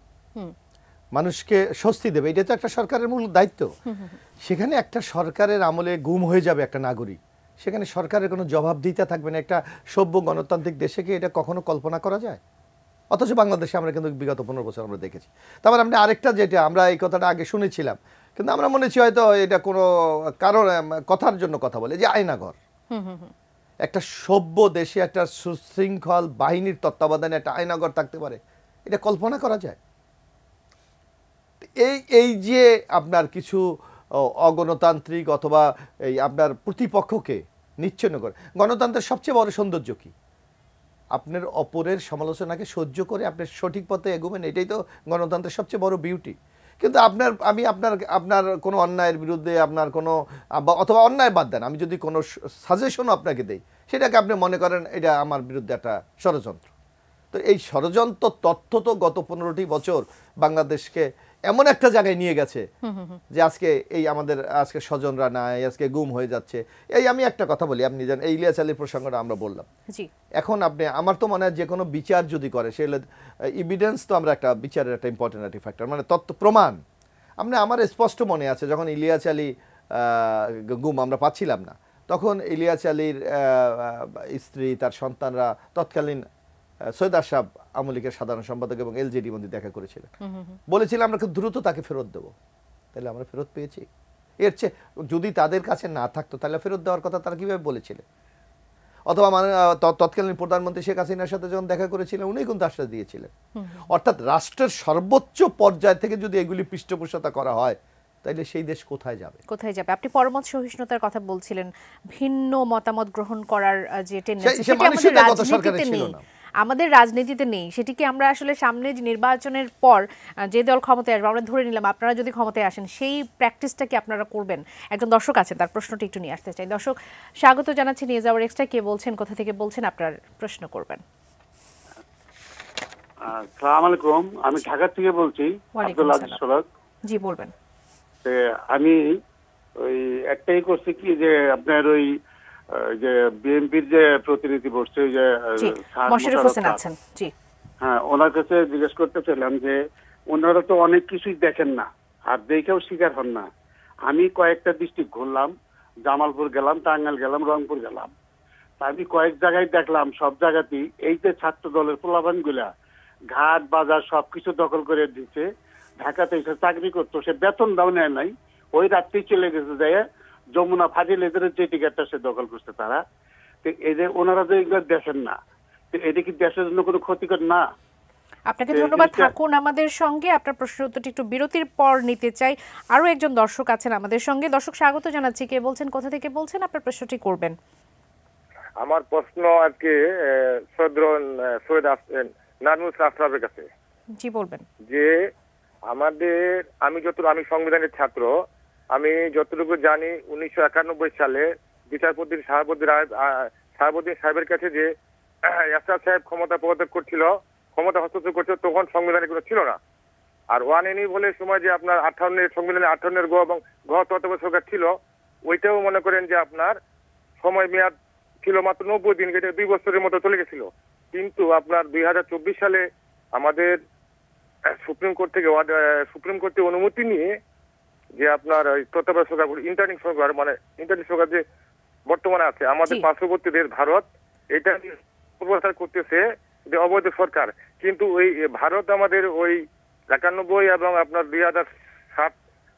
মানুষকে স্বস্তি দেবে, এটা তো একটা সরকারের মূল দায়িত্ব। সেখানে একটা সরকারের আমলে গুম হয়ে যাবে একটা নাগরিক, সেখানে সরকারের কোনো জবাবদিহিতা থাকবে না। একটা সভ্য গণতান্ত্রিক দেশে কি এটা কখনো কল্পনা করা যায়? অথচ বাংলাদেশে আমরা কিন্তু বিগত 15 বছর আমরা দেখেছি। তারপর আপনি আরেকটা, যেটা আমরা এই কথাটা আগে শুনেছিলাম কিন্তু আমরা মনে হচ্ছে হয়তো এটা কোনো কারণ কথার জন্য কথা বলে, যে আয়নাঘর। একটা সভ্য দেশে একটা সুশৃঙ্খল বাহিনীর তত্ত্বাবধানে একটা আয়নাঘর থাকতে পারে, এটা কল্পনা করা যায়? এই যে আপনার কিছু অগণতান্ত্রিক অথবা এই আপনার প্রতিপক্ষকে নিচ্ছিন্ন করে, গণতন্ত্রের সবচেয়ে বড় সৌন্দর্য কি? আপনার অপরের সমালোচনাকে সহ্য করে আপনার সঠিক পথে এগোবেন, এটাই তো গণতন্ত্রের সবচেয়ে বড় বিউটি। কিন্তু আপনার কোনো অন্যায়ের বিরুদ্ধে আপনার কোনো, অথবা অন্যায় বাদ দেন, আমি যদি কোনো সাজেশনও আপনাকে দেই, সেটাকে আপনি মনে করেন এটা আমার বিরুদ্ধে একটা ষড়যন্ত্র। তো এই ষড়যন্ত্র তথ্য তো গত 15টি বছর বাংলাদেশকে এমন একটা জায়গায় নিয়ে গেছে যে আজকে এই আমাদের আজকে স্বজনরা নাই, আজকে গুম হয়ে যাচ্ছে। এই আমি একটা কথা বলি, আপনি জানেন এই ইলিয়াস আলীর প্রসঙ্গটা আমরা বললাম, এখন আপনি আমার তো মনে হয় যে কোনো বিচার যদি করে সেগুলো এভিডেন্স তো আমরা একটা বিচারের একটা ইম্পর্টেন্ট একটা ফ্যাক্টর, মানে তথ্য প্রমাণ। আমার স্পষ্ট মনে আছে যখন ইলিয়াস আলী গুম আমরা পাচ্ছিলাম না, তখন ইলিয়াস আলীর স্ত্রী, তার সন্তানরা তৎকালীন সৈয়দ আশরাফ আওয়ামী লীগের সাধারণ সম্পাদক এবং এলজেডি মন্ত্রী দেখা করেছিলেন, বলেছিলাম আমরা খুব দ্রুত তাকে ফেরত দেবো। তাহলে আমরা ফেরত পেয়েছি? এর চেয়ে যদি তাদের কাছে না থাকতো তাহলে ফেরত দেওয়ার কথা তারা কিভাবে বলেছিলেন? অথবা তৎকালীন প্রধানমন্ত্রী শেখ হাসিনার সাথে যখন দেখা করেছিলেন উনি কিন্তু আশ্বাস দিয়েছিলেন। অর্থাৎ রাষ্ট্রের সর্বোচ্চ পর্যায় থেকে যদি এগুলি পৃষ্ঠপোষকতা করা হয়, তাইলে সেই দেশ কোথায় যাবে? কোথায় যাবে? আপনি পরমত সহিষ্ণুতার কথা বলছিলেন, ভিন্ন মতামত গ্রহণ করার যে টেন্ডেন্সি, সে সেটা আমাদের মানসিকতা গত সরকারে রাজনীতিতে ছিল নেই। না। আমাদের রাজনীতিতে নেই। সেটি কি আমরা আসলে সামনে যে নির্বাচনের পর যে দল ক্ষমতায় আসবে, আমরা ধরে নিলাম আপনারা যদি ক্ষমতায় আসেন, সেই প্র্যাকটিসটা কি আপনারা করবেন? একজন দর্শক আছেন, তার প্রশ্নটি একটু নিয়ে আসতে চাই। দর্শক, স্বাগত জানাচ্ছি নিউজ আওয়ার এক্সট্রা। কে বলছেন, কোথা থেকে বলছেন, আপনার প্রশ্ন করবেন। আসসালামু আলাইকুম, আমি ঢাকা থেকে বলছি। ওয়ালাইকুম আব্দুল আজিজ আসসালাম। সরক। জি, বলবেন। আমি ওই একটাই করছি কি, যে আপনার ওই যে বিএনপির যে প্রতিনিধি বসছে, ওই যে জি, স্যার মোশাররফ মোশাররফ হোসেন স্যার। আছেন। জি, হ্যাঁ, ওনার কাছে জিজ্ঞেস করতে চাইলাম যে ওনারা তো অনেক কিছুই দেখেন না, আর দেখেও শিকার হন না। আমি কয়েকটা ডিস্ট্রিক্ট ঘুরলাম, জামালপুর গেলাম, টাঙ্গাইল গেলাম, রংপুর গেলাম। তা আমি কয়েক জায়গায় দেখলাম, সব জায়গাতেই এই যে ছাত্র দলের পোলাপান গুলা ঘাট বাজার সবকিছু দখল করে দিচ্ছে। ঢাকাতে এসে চাকরি করতো, সে বেতন দাও নেয় নাই, ওই রাত্রেই চলে গেছে, যায় যমুনা ফাজিল এদের যে টিকিটটা সে দখল করছে তারা। তো এদের ওনারা যে এগুলো দেখেন না, তো এটা কি দেশের জন্য কোনো ক্ষতিকর না? আপনাকে ধন্যবাদ। থাকুন আমাদের সঙ্গে। আপনার প্রশ্নের উত্তরটি একটু বিরতির পর নিতে চাই। আরো একজন দর্শক আছেন আমাদের সঙ্গে। দর্শক, স্বাগত জানাচ্ছি। কে বলছেন, কোথা থেকে বলছেন, আপনার প্রশ্নটি করবেন। আমার প্রশ্ন আজকে সৈয়দ নাজমুল আশরাফের কাছে। জি, বলবেন। যে আমি সংবিধানের ছাত্র, আমি যতটুকু জানি 1991 সালে বিচারপতি শাহাবুদ্দিন সাহেবের কাছে যে এরশাদ সাহেব ক্ষমতা হস্তক্ষেপ করছিল, তখন সংবিধানে কোনো ছিল না। আর 1NE বলে সময় যে আপনার 58 সংবিধানে 58 গ এবং ঘ তত্ত্বাবধায়ক সরকার ছিল, ওইটাও মনে করেন যে আপনার সময় মেয়াদ ছিল মাত্র 90 দিন, এটা 2 বছরের মতো চলে গেছিল। কিন্তু আপনার 2024 সালে আমাদের সুপ্রিম কোর্ট থেকে অনুমতি নিয়ে যে আপনার তত্ত্বাবধায়ক সরকার, ইন্টারিম সরকার যে বর্তমানে আছে আমাদের পার্শ্ববর্তী দেশ ভারত, এটা প্রচার করতেছে যে অবৈধ সরকার। কিন্তু ওই ভারত আমাদের ওই 91 এবং আপনার 2007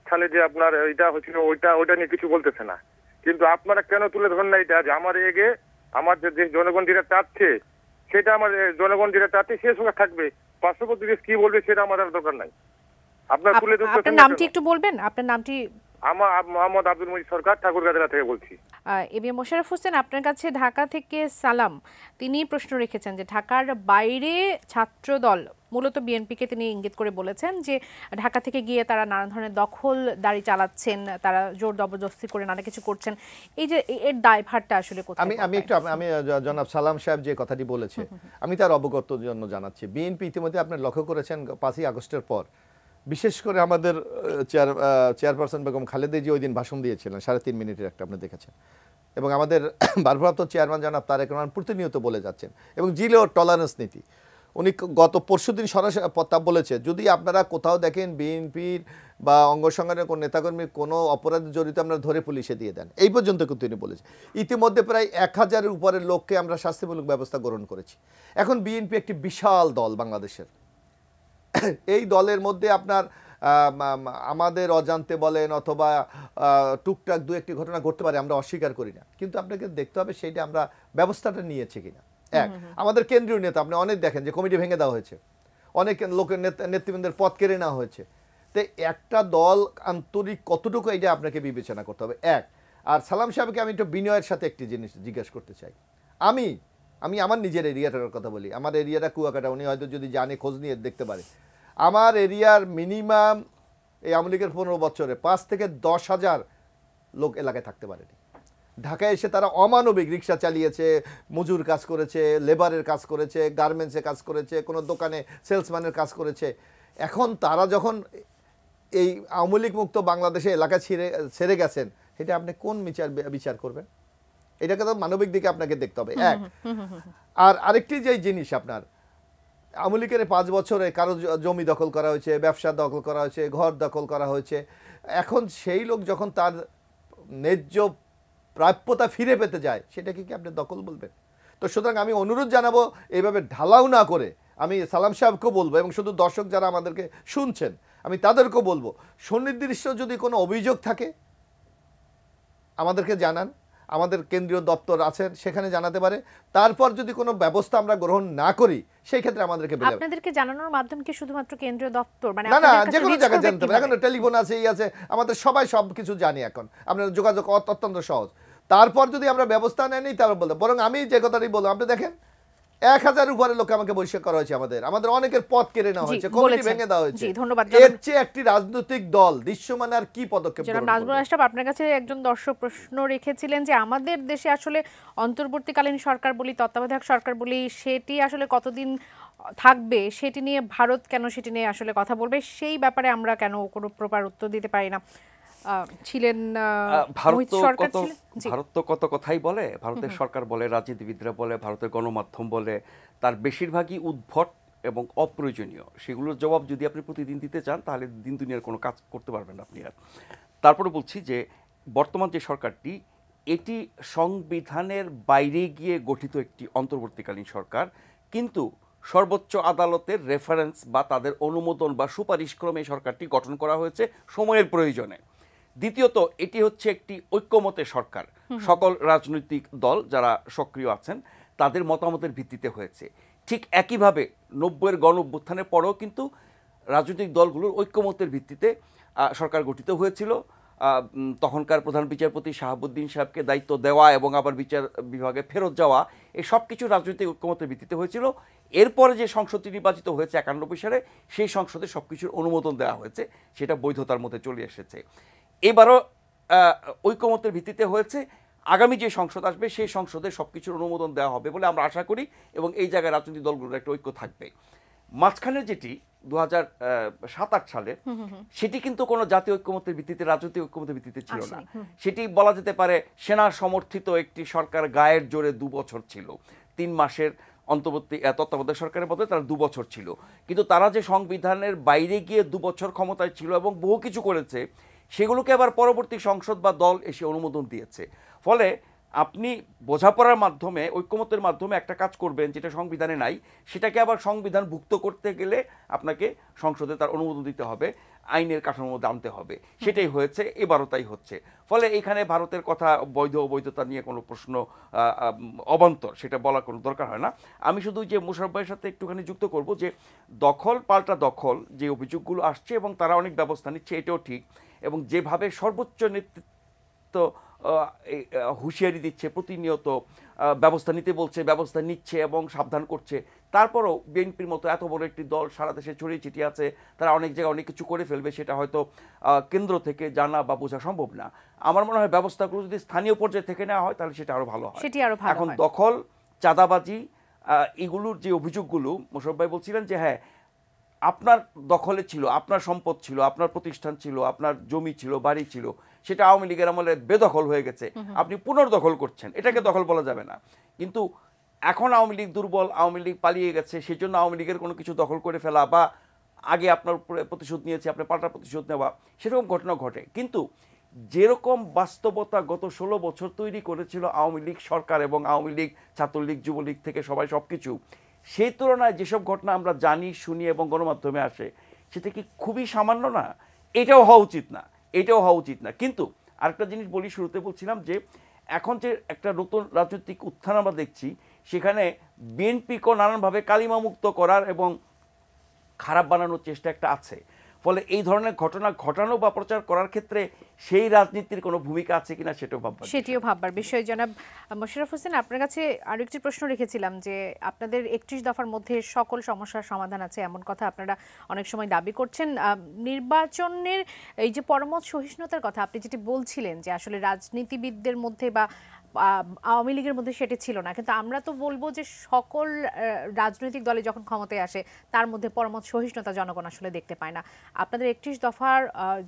সালে যে আপনার এটা হচ্ছিল, ওইটা নিয়ে কিছু বলতেছে না। কিন্তু আপনারা কেন তুলে ধরেন না এটা, যে আমার যে জনগণ যেটা চাচ্ছে, সেটা আমার জনগণ যেটা চাচ্ছে সে সঙ্গে থাকবে, পার্শ্ববর্তী দেশ কি বলবে সেটা আমাদের দরকার নাই। আপনার নামটি একটু বলবেন, আপনার নামটি? আমার মোহাম্মদ আব্দুল মজিদ সরকার, ঠাকুরগাঁও থেকে বলছি। এবি মোশাররফ হোসেন, আপনার কাছে ঢাকা থেকে সালাম। তিনি প্রশ্ন রেখেছেন যে ঢাকার বাইরে ছাত্রদল, মূলত বিএনপিকে তিনি ইঙ্গিত করে বলেছেন যে ঢাকা থেকে গিয়ে তারা নানা ধরনের দখলদারি চালাচ্ছেন, তারা জোর জবরদস্তি করে নানা কিছু করছেন। এই যে এর দায়ভারটা আসলে কোথায়? আমি জনাব সালাম সাহেব যে কথাটি বলেছে, আমি তার অবগতর জন্য জানাচ্ছি। বিএনপি ইতিমধ্যে আপনি লক্ষ্য করেছেন 5ই আগস্টের পর, বিশেষ করে আমাদের চেয়ারপারসন বেগম খালেদা জি ওই দিন ভাষণ দিয়েছিলেন 3.5 মিনিটের একটা, আপনি দেখেছেন। এবং আমাদের ভারপ্রাপ্ত চেয়ারম্যান জনাব তারেক রহমান প্রতিনিয়ত বলে যাচ্ছেন, এবং জিরো টলারেন্স নীতি। উনি গত পরশুদিন সরাসরি তা বলেছে, যদি আপনারা কোথাও দেখেন বিএনপির বা অঙ্গ সংগঠনের কোনো নেতাকর্মীর কোনো অপরাধে জড়িত, আমরা ধরে পুলিশে দিয়ে দেন। এই পর্যন্ত কিন্তু তিনি বলেছে। ইতিমধ্যে প্রায় 1000-এর উপরের লোককে আমরা শাস্তিমূলক ব্যবস্থা গ্রহণ করেছি। এখন বিএনপি একটি বিশাল দল বাংলাদেশের। এই দলের মধ্যে আপনার আমাদের অজান্তে বলেন অথবা টুকটাক 2-1টি ঘটনা ঘটতে পারে, আমরা অস্বীকার করি না, কিন্তু আপনাকে দেখতে হবে সেইটা আমরা ব্যবস্থাটা নিয়েছি কিনা। আমাদের কেন্দ্রীয় নেতা আপনি অনেক দেখেন যে কমিটি ভেঙে দেওয়া হয়েছে, অনেক লোকের নেতৃবৃন্দের পদ কেড়ে নেওয়া হয়েছে। তো একটা দল আন্তরিক কতটুকু, এটা আপনাকে বিবেচনা করতে হবে। আর সালাম সাহেবকে আমি একটু বিনয়ের সাথে একটি জিনিস জিজ্ঞাসা করতে চাই। আমি আমার নিজের এরিয়াটার কথা বলি। আমার এরিয়াটা কুয়াকাটা, উনি হয়তো যদি জানে খোঁজ নিয়ে দেখতে পারে। আমার এরিয়ার মিনিমাম এই আওয়ামী লীগের 15 বছরে 5 থেকে 10,000 লোক এলাকায় থাকতে পারেনি। ঢাকায় এসে তারা অমানবিক রিক্সা চালিয়েছে, মজুর কাজ করেছে, লেবারের কাজ করেছে, গার্মেন্টসে কাজ করেছে, কোনো দোকানে সেলসম্যানের কাজ করেছে। এখন তারা যখন এই আওয়ামী লীগ মুক্ত বাংলাদেশে এলাকা ছেড়ে গেছেন, এটা আপনি কোন বিচার করবেন? এটাকে তো মানবিক দিকে আপনাকে দেখতে হবে। আর আরেকটি যে জিনিস, আপনার আওয়ামী লীগের 5 বছরে কারো জমি দখল করা হয়েছে, ব্যবসা দখল করা হয়েছে, ঘর দখল করা হয়েছে। এখন সেই লোক যখন তার ন্যায্য প্রাপ্যতা ফিরে পেতে যায়, সেটাকে কি আপনি দখল বলবেন? তো সুতরাং আমি অনুরোধ জানাবো, এইভাবে ঢালাও না করে। আমি সালাম সাহেবকেও বলবো, এবং শুধু দর্শক যারা আমাদেরকে শুনছেন আমি তাদেরকেও বলবো, সুনির্দিষ্ট যদি কোনো অভিযোগ থাকে আমাদেরকে জানান। আমাদের কেন্দ্রীয় দপ্তর আছেন সেখানে জানাতে পারে। তারপর যদি কোনো ব্যবস্থা আমরা গ্রহণ না করি সেই ক্ষেত্রে আমাদেরকে আপনাদেরকে জানানোর মাধ্যম কি শুধুমাত্র কেন্দ্রীয় দপ্তর, মানে না না, আপনাদের কাছে যে কোনো reach জায়গায় করবে জানতে পারে। কিভাবে? এখন টেলিফোন আছে, এই আছে, আমাদের সবাই সব কিছু জানি এখন, আপনার যোগাযোগ অত্যন্ত সহজ। তারপর যদি আমরা ব্যবস্থা নেই তারপর বলতে, বরং আমি যে কথাটি বললাম, আপনি দেখেন 1000 উপরে লোক আমাকে বহিষ্কার করা হয়েছে, আমাদের অনেকের পদ কেড়ে নেওয়া জি, হয়েছে, কমিটি বলেছেন। ভেঙে দেওয়া হয়েছে। জি, ধন্যবাদ। এর চেয়ে একটি রাজনৈতিক দল দৃশ্যমান আর কি পদক্ষেপ জনাব গ্রহণ নাজমুল করবে? আশরাফ, আপনার কাছে একজন দর্শক প্রশ্ন রেখেছিলেন যে আমাদের দেশে আসলে অন্তর্বর্তীকালীন সরকার বলি, তত্ত্বাবধায়ক সরকার বলি, সেটি আসলে কতদিন থাকবে, সেটি নিয়ে ভারত কেন সেটি নিয়ে আসলে কথা বলবে, সেই ব্যাপারে আমরা কেন কোনো প্রপার উত্তর দিতে পারি না। ছিলেন ভারত মোহিত তো সরকার কত ছিলেন। জি। ভারত তো কত কথাই বলে, ভারতের সরকার বলে, রাজনীতিবিদরা বলে, ভারতের গণমাধ্যম বলে, তার বেশিরভাগই উদ্ভট এবং অপ্রয়োজনীয়। সেগুলোর জবাব যদি আপনি প্রতিদিন দিতে চান তাহলে দিন দুনিয়ার কোনো কাজ করতে পারবেন না আপনি আর। তারপরে বলছি যে বর্তমান যে সরকারটি, এটি সংবিধানের বাইরে গিয়ে গঠিত একটি অন্তর্বর্তীকালীন সরকার, কিন্তু সর্বোচ্চ আদালতের রেফারেন্স বা তাদের অনুমোদন বা সুপারিশ ক্রমে সরকারটি গঠন করা হয়েছে সময়ের প্রয়োজনে। দ্বিতীয়ত, এটি হচ্ছে একটি ঐক্যমতের সরকার, সকল রাজনৈতিক দল যারা সক্রিয় আছেন তাদের মতামতের ভিত্তিতে হয়েছে। ঠিক একইভাবে 90-এর গণ অভ্যুত্থানের পরেও কিন্তু রাজনৈতিক দলগুলোর ঐক্যমতের ভিত্তিতে সরকার গঠিত হয়েছিল। তখনকার প্রধান বিচারপতি শাহাবুদ্দিন সাহেবকে দায়িত্ব দেওয়া এবং আবার বিচার বিভাগে ফেরত যাওয়া, এই সব কিছু রাজনৈতিক ঐক্যমতের ভিত্তিতে হয়েছিল। এরপরে যে সংসদটি নির্বাচিত হয়েছে 91 সালে, সেই সংসদে সব কিছুর অনুমোদন দেওয়া হয়েছে, সেটা বৈধতার মধ্যে চলে এসেছে। এবারও ঐক্যমতের ভিত্তিতে হয়েছে। আগামী যে সংসদ আসবে সেই সংসদে সব কিছুর অনুমোদন দেওয়া হবে বলে আমরা আশা করি, এবং এই জায়গায় রাজনৈতিক দলগুলোর একটা ঐক্য থাকবে। মাঝখানে যেটি 2007-8 সালে, সেটি কিন্তু কোনো জাতীয় ঐক্যমতের ভিত্তিতে, রাজনৈতিক ঐক্যমতের ভিত্তিতে ছিল না। সেটি বলা যেতে পারে সেনা সমর্থিত একটি সরকার, গায়ের জোরে 2 বছর ছিল। 3 মাসের তত্ত্বাবধায়ক সরকারের মধ্যে তারা 2 বছর ছিল, কিন্তু তারা যে সংবিধানের বাইরে গিয়ে 2 বছর ক্ষমতায় ছিল এবং বহু কিছু করেছে, সেগুলোকে আবার পরবর্তী সংসদ বা দল এসে অনুমোদন দিয়েছে। ফলে আপনি বোঝাপড়ার মাধ্যমে, ঐক্যমতের মাধ্যমে একটা কাজ করবেন যেটা সংবিধানে নাই, সেটাকে আবার সংবিধানভুক্ত করতে গেলে আপনাকে সংসদে তার অনুমোদন দিতে হবে, আইনের কাঠামোর মধ্যে আনতে হবে। সেটাই হয়েছে, এবারও তাই হচ্ছে। ফলে এখানে ভারতের কথা বৈধ অবৈধতা নিয়ে কোনো প্রশ্ন অবান্তর, সেটা বলার কোনো দরকার হয় না। আমি শুধু যে মোশাররফ ভাইয়ের সাথে একটুখানি যুক্ত করব যে দখল পাল্টা দখল যে অভিযোগগুলো আসছে এবং তারা অনেক ব্যবস্থা নিচ্ছে, এটাও ঠিক। এবং যেভাবে সর্বোচ্চ নেতৃত্ব হুঁশিয়ারি দিচ্ছে, প্রতিনিয়ত ব্যবস্থা নিতে বলছে, ব্যবস্থা নিচ্ছে এবং সাবধান করছে, তারপরও বিএনপির মতো এত বড় একটি দল সারা দেশে ছড়িয়ে ছিটিয়ে আছে, তারা অনেক জায়গায় অনেক কিছু করে ফেলবে, সেটা হয়তো কেন্দ্র থেকে জানা বা বোঝা সম্ভব না। আমার মনে হয় ব্যবস্থাগুলো যদি স্থানীয় পর্যায়ে থেকে নেওয়া হয় তাহলে সেটা আরো ভালো হয়। এখন দখল, চাঁদাবাজি, এগুলোর যে অভিযোগগুলো মোশাররফ ভাই বলছিলেন যে হ্যাঁ, আপনার দখলে ছিল, আপনার সম্পদ ছিল, আপনার প্রতিষ্ঠান ছিল, আপনার জমি ছিল, বাড়ি ছিল, সেটা আওয়ামী লীগের আমলে বেদখল হয়ে গেছে, আপনি পুনর্দখল করছেন, এটাকে দখল বলা যাবে না। কিন্তু এখন আওয়ামী লীগ দুর্বল, আওয়ামী লীগ পালিয়ে গেছে, সেই জন্য আওয়ামী লীগের কোনো কিছু দখল করে ফেলা বা আগে আপনার উপরে প্রতিশোধ নিয়েছে, আপনি পাল্টা প্রতিশোধ নেওয়া, সেরকম ঘটনা ঘটে। কিন্তু যেরকম বাস্তবতা গত 16 বছর তৈরি করেছিল আওয়ামী লীগ সরকার এবং আওয়ামী লীগ, ছাত্রলীগ, যুবলীগ থেকে সবাই সব কিছু, সেই তুলনায় যেসব ঘটনা আমরা জানি, শুনি এবং গণমাধ্যমে আসে, সেটা কি খুবই সামান্য না? এটাও হওয়া উচিত না, এটাও হওয়া উচিত না। কিন্তু আরেকটা জিনিস বলি, শুরুতে বলছিলাম যে এখন যে একটা নতুন রাজনৈতিক উত্থান আমরা দেখছি, সেখানে বিএনপিকেও নানানভাবে কালিমামুক্ত করার এবং খারাপ বানানোর চেষ্টা একটা আছে। ফলে এই ধরনের ঘটনা ঘটানো বা প্রচার করার ক্ষেত্রে সেই রাজনীতির কোনো ভূমিকা আছে কিনা সেটিও ভাববার বিষয়। জনাব মোশাররফ হোসেন, আপনার কাছে আরো একটি প্রশ্ন রেখেছিলাম যে আপনাদের 31 দফার মধ্যে সকল সমস্যার সমাধান আছে, এমন কথা আপনারা অনেক সময় দাবি করছেন। নির্বাচনের এই যে পরমত সহিষ্ণুতার কথা আপনি যেটি বলছিলেন যে আসলে রাজনীতিবিদদের মধ্যে বা আওয়ামী লীগের মধ্যে সেটি ছিল না, কিন্তু আমরা তো বলবো যে সকল রাজনৈতিক দলে যখন ক্ষমতায় আসে তার মধ্যে পরমত সহিষ্ণুতা জনগণ আসলে দেখতে পায় না। আপনাদের 31 দফার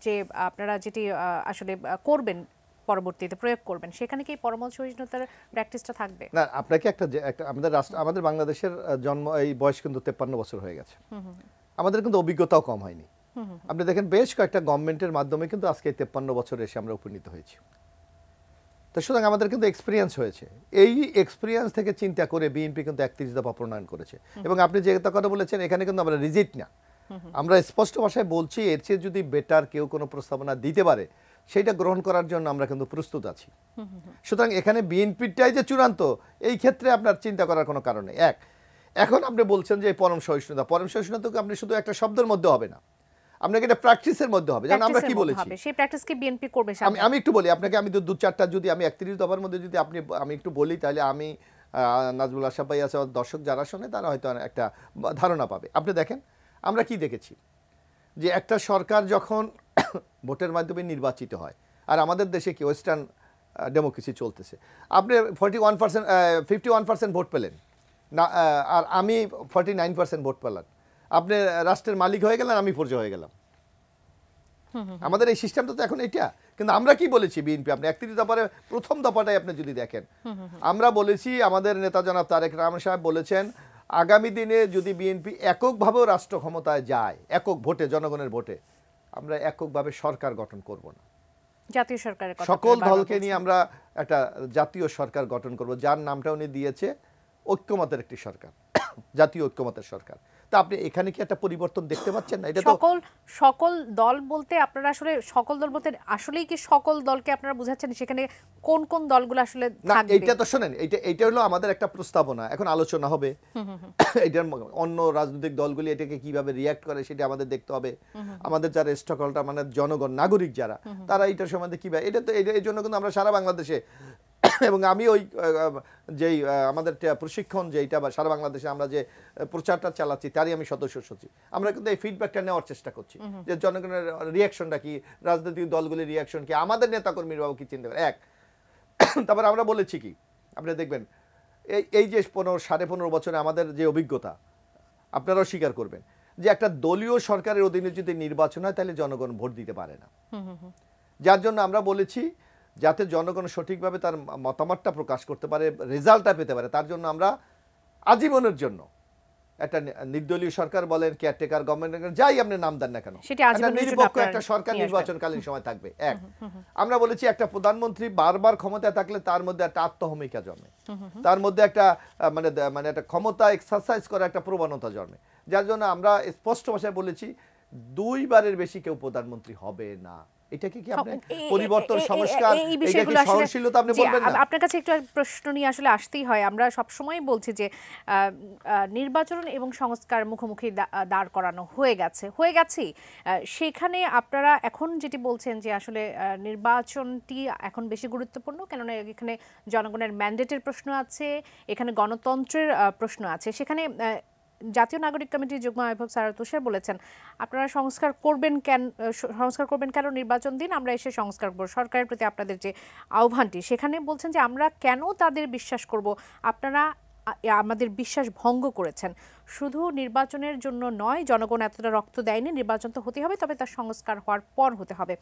যে আপনারা যেটি আসলে করবেন, পরবর্তীতে প্রয়োগ করবেন, সেখানে কি পরমত সহিষ্ণুতার প্র্যাকটিসটা থাকবে? না, আপনাকে একটা আমাদের বাংলাদেশের জন্ম এই বয়স কিন্তু 53 বছর হয়ে গেছে, আমাদের কিন্তু অভিজ্ঞতাও কম হয়নি। আপনি দেখেন বেশ কয়েকটা গভর্নমেন্টের মাধ্যমে কিন্তু আজকে 53 বছর এসে আমরা উপনীত হয়েছি। তো সুতরাং আমাদের কিন্তু এক্সপিরিয়েন্স হয়েছে। এই এক্সপিরিয়েন্স থেকে চিন্তা করে বিএনপি কিন্তু 31 দফা প্রণয়ন করেছে। এবং আপনি যে কথা বলেছেন, এখানে কিন্তু আমরা রিজিট না, আমরা স্পষ্ট ভাষায় বলছি এর চেয়ে যদি বেটার কেউ কোনো প্রস্তাবনা দিতে পারে সেইটা গ্রহণ করার জন্য আমরা কিন্তু প্রস্তুত আছি। সুতরাং এখানে বিএনপিটাই যে চূড়ান্ত, এই ক্ষেত্রে আপনার চিন্তা করার কোনো কারণ নেই। এখন আপনি বলছেন যে পরম সহিষ্ণুতা আপনি শুধু একটা শব্দের মধ্যে হবে না, আপনাকে এটা প্র্যাকটিসের মধ্যে হবে। যেমন আমরা কি বলেছি, সেই প্র্যাকটিসকে বিএনপি করবে। আমি একটু বলি আপনাকে, আমি তো 2-4টা যদি আমি 31 দফার মধ্যে যদি আমি একটু বলি, তাহলে আমি নাজমুল আশরাফ ভাই আছে, দর্শক যারা শোনে তারা হয়তো একটা ধারণা পাবে। আপনি দেখেন আমরা কি দেখেছি, যে একটা সরকার যখন ভোটের মাধ্যমে নির্বাচিত হয়, আর আমাদের দেশে কি ওয়েস্টার্ন ডেমোক্রেসি চলতেছে, আপনি 51% ভোট পেলেন না, আর আমি 49% ভোট পেলাম, আপনি রাষ্ট্রের মালিক হয়ে গেলেন, আমি প্রজা হয়ে গেলাম। আমাদের এই সিস্টেমটা তো এখন এটা। কিন্তু আমরা কি বলেছি বিএনপি, আপনি 31 দফারে প্রথম দফাটাই আপনি যদি দেখেন, আমরা বলেছি, আমাদের নেতা জনাব তারেক রহমান সাহেব বলেছেন, আগামী দিনে যদি বিএনপি এককভাবেও রাষ্ট্র ক্ষমতায় যায়, একক ভোটে, জনগণের ভোটে, আমরা এককভাবে সরকার গঠন করব না, জাতীয় সরকারের কথা সকল দলকে নিয়ে আমরা একটা জাতীয় সরকার গঠন করব, যার নামটা উনি দিয়েছে ঐক্যমতের একটি সরকার, জাতীয় ঐক্যমতের সরকার। তা আপনি এখানে কি একটা পরিবর্তন দেখতে পাচ্ছেন না? এটা তো সকল দল বলতে আপনারা আসলে সকল দল বলতে আসলেই কি সকল দলকে আপনারা বুঝাচ্ছেন, সেখানে কোন কোন দলগুলো আসলে থাকবে? এটা তো শোনেন, এটা হলো আমাদের একটা প্রস্তাবনা, এখন আলোচনা হবে। এটার অন্য রাজনৈতিক দলগুলি এটাকে কিভাবে রিয়্যাক্ট করে সেটা আমাদের দেখতে হবে। আমাদের যারা স্টক হোল্ডার, মানে জনগণ, নাগরিক যারা, তারা এটার সম্বন্ধে কিভাবে, এটা তো এই জন্য কিন্তু আমরা সারা বাংলাদেশে এবং আমি ওই যেই আমাদের প্রশিক্ষণ যেইটা বা সারা বাংলাদেশে আমরা যে প্রচারটা চালাচ্ছি, তারই আমি সদস্য সচিব। আমরা কিন্তু এই ফিডব্যাকটা নেওয়ার চেষ্টা করছি, যে জনগণের রিয়াকশনটা কি, রাজনৈতিক দলগুলির রিয়াকশন কি, আমাদের নেতাকর্মীর বাবু কি চিন্তা করে। তারপর আমরা বলেছি কি, আপনি দেখবেন এই যে 15.5 বছরে আমাদের যে অভিজ্ঞতা, আপনারাও স্বীকার করবেন যে একটা দলীয় সরকারের অধীনে যদি নির্বাচন হয়, তাহলে জনগণ ভোট দিতে পারে না। যার জন্য আমরা বলেছি, যাতে জনগণ সঠিকভাবে তার মতামতটা প্রকাশ করতে পারে, রেজাল্টটা পেতে পারে, তার জন্য আমরা আজীবনের জন্য একটা নির্দলীয় সরকার বলেন, কেয়ারটেকার গভর্নমেন্ট, যাই আপনি নাম দেন না কেন, নিরপেক্ষ একটা সরকার নির্বাচনকালীন সময় থাকবে। আমরা বলেছি একটা প্রধানমন্ত্রী বারবার ক্ষমতায় থাকলে তার মধ্যে একটা আত্মহমিকা জন্মে, তার মধ্যে একটা মানে একটা ক্ষমতা এক্সারসাইজ করা একটা প্রবণতা জন্মে। যার জন্য আমরা স্পষ্ট ভাষায় বলেছি, 2 বারের বেশি কেউ প্রধানমন্ত্রী হবে না। এটা কি আপনি পরিবর্তন, সংস্কার, এটা কি সহনশীলতা আপনি বলবেন না? আপনার কাছে একটু প্রশ্ন নিয়ে আসলে আসতেই হয়। আমরা সবসময় বলছি যে নির্বাচন এবং সংস্কার মুখোমুখি দাঁড় করানো হয়ে গেছে, সেখানে আপনারা এখন যেটি বলছেন যে আসলে নির্বাচনটি এখন বেশি গুরুত্বপূর্ণ, কেননা এখানে জনগণের ম্যান্ডেটের প্রশ্ন আছে, এখানে গণতন্ত্রের প্রশ্ন আছে। সেখানে জাতীয় নাগরিক কমিটির যুগ্ম আহ্বায়ক সারা তুষার বলেছেন, আপনারা সংস্কার করবেন কেন, নির্বাচন দিন, আমরা এসে সংস্কার করব। সরকারের প্রতি আপনাদের যে আহ্বানটি, সেখানে বলছেন যে আমরা কেন তাদের বিশ্বাস করব, আপনারা আমাদের বিশ্বাস ভঙ্গ করেছেন। শুধু নির্বাচনের জন্য নয়, জনগণ এতটা রক্ত দেয়নি, নির্বাচন তো হতে হবে, তবে তার সংস্কার হওয়ার পর হতে হবে।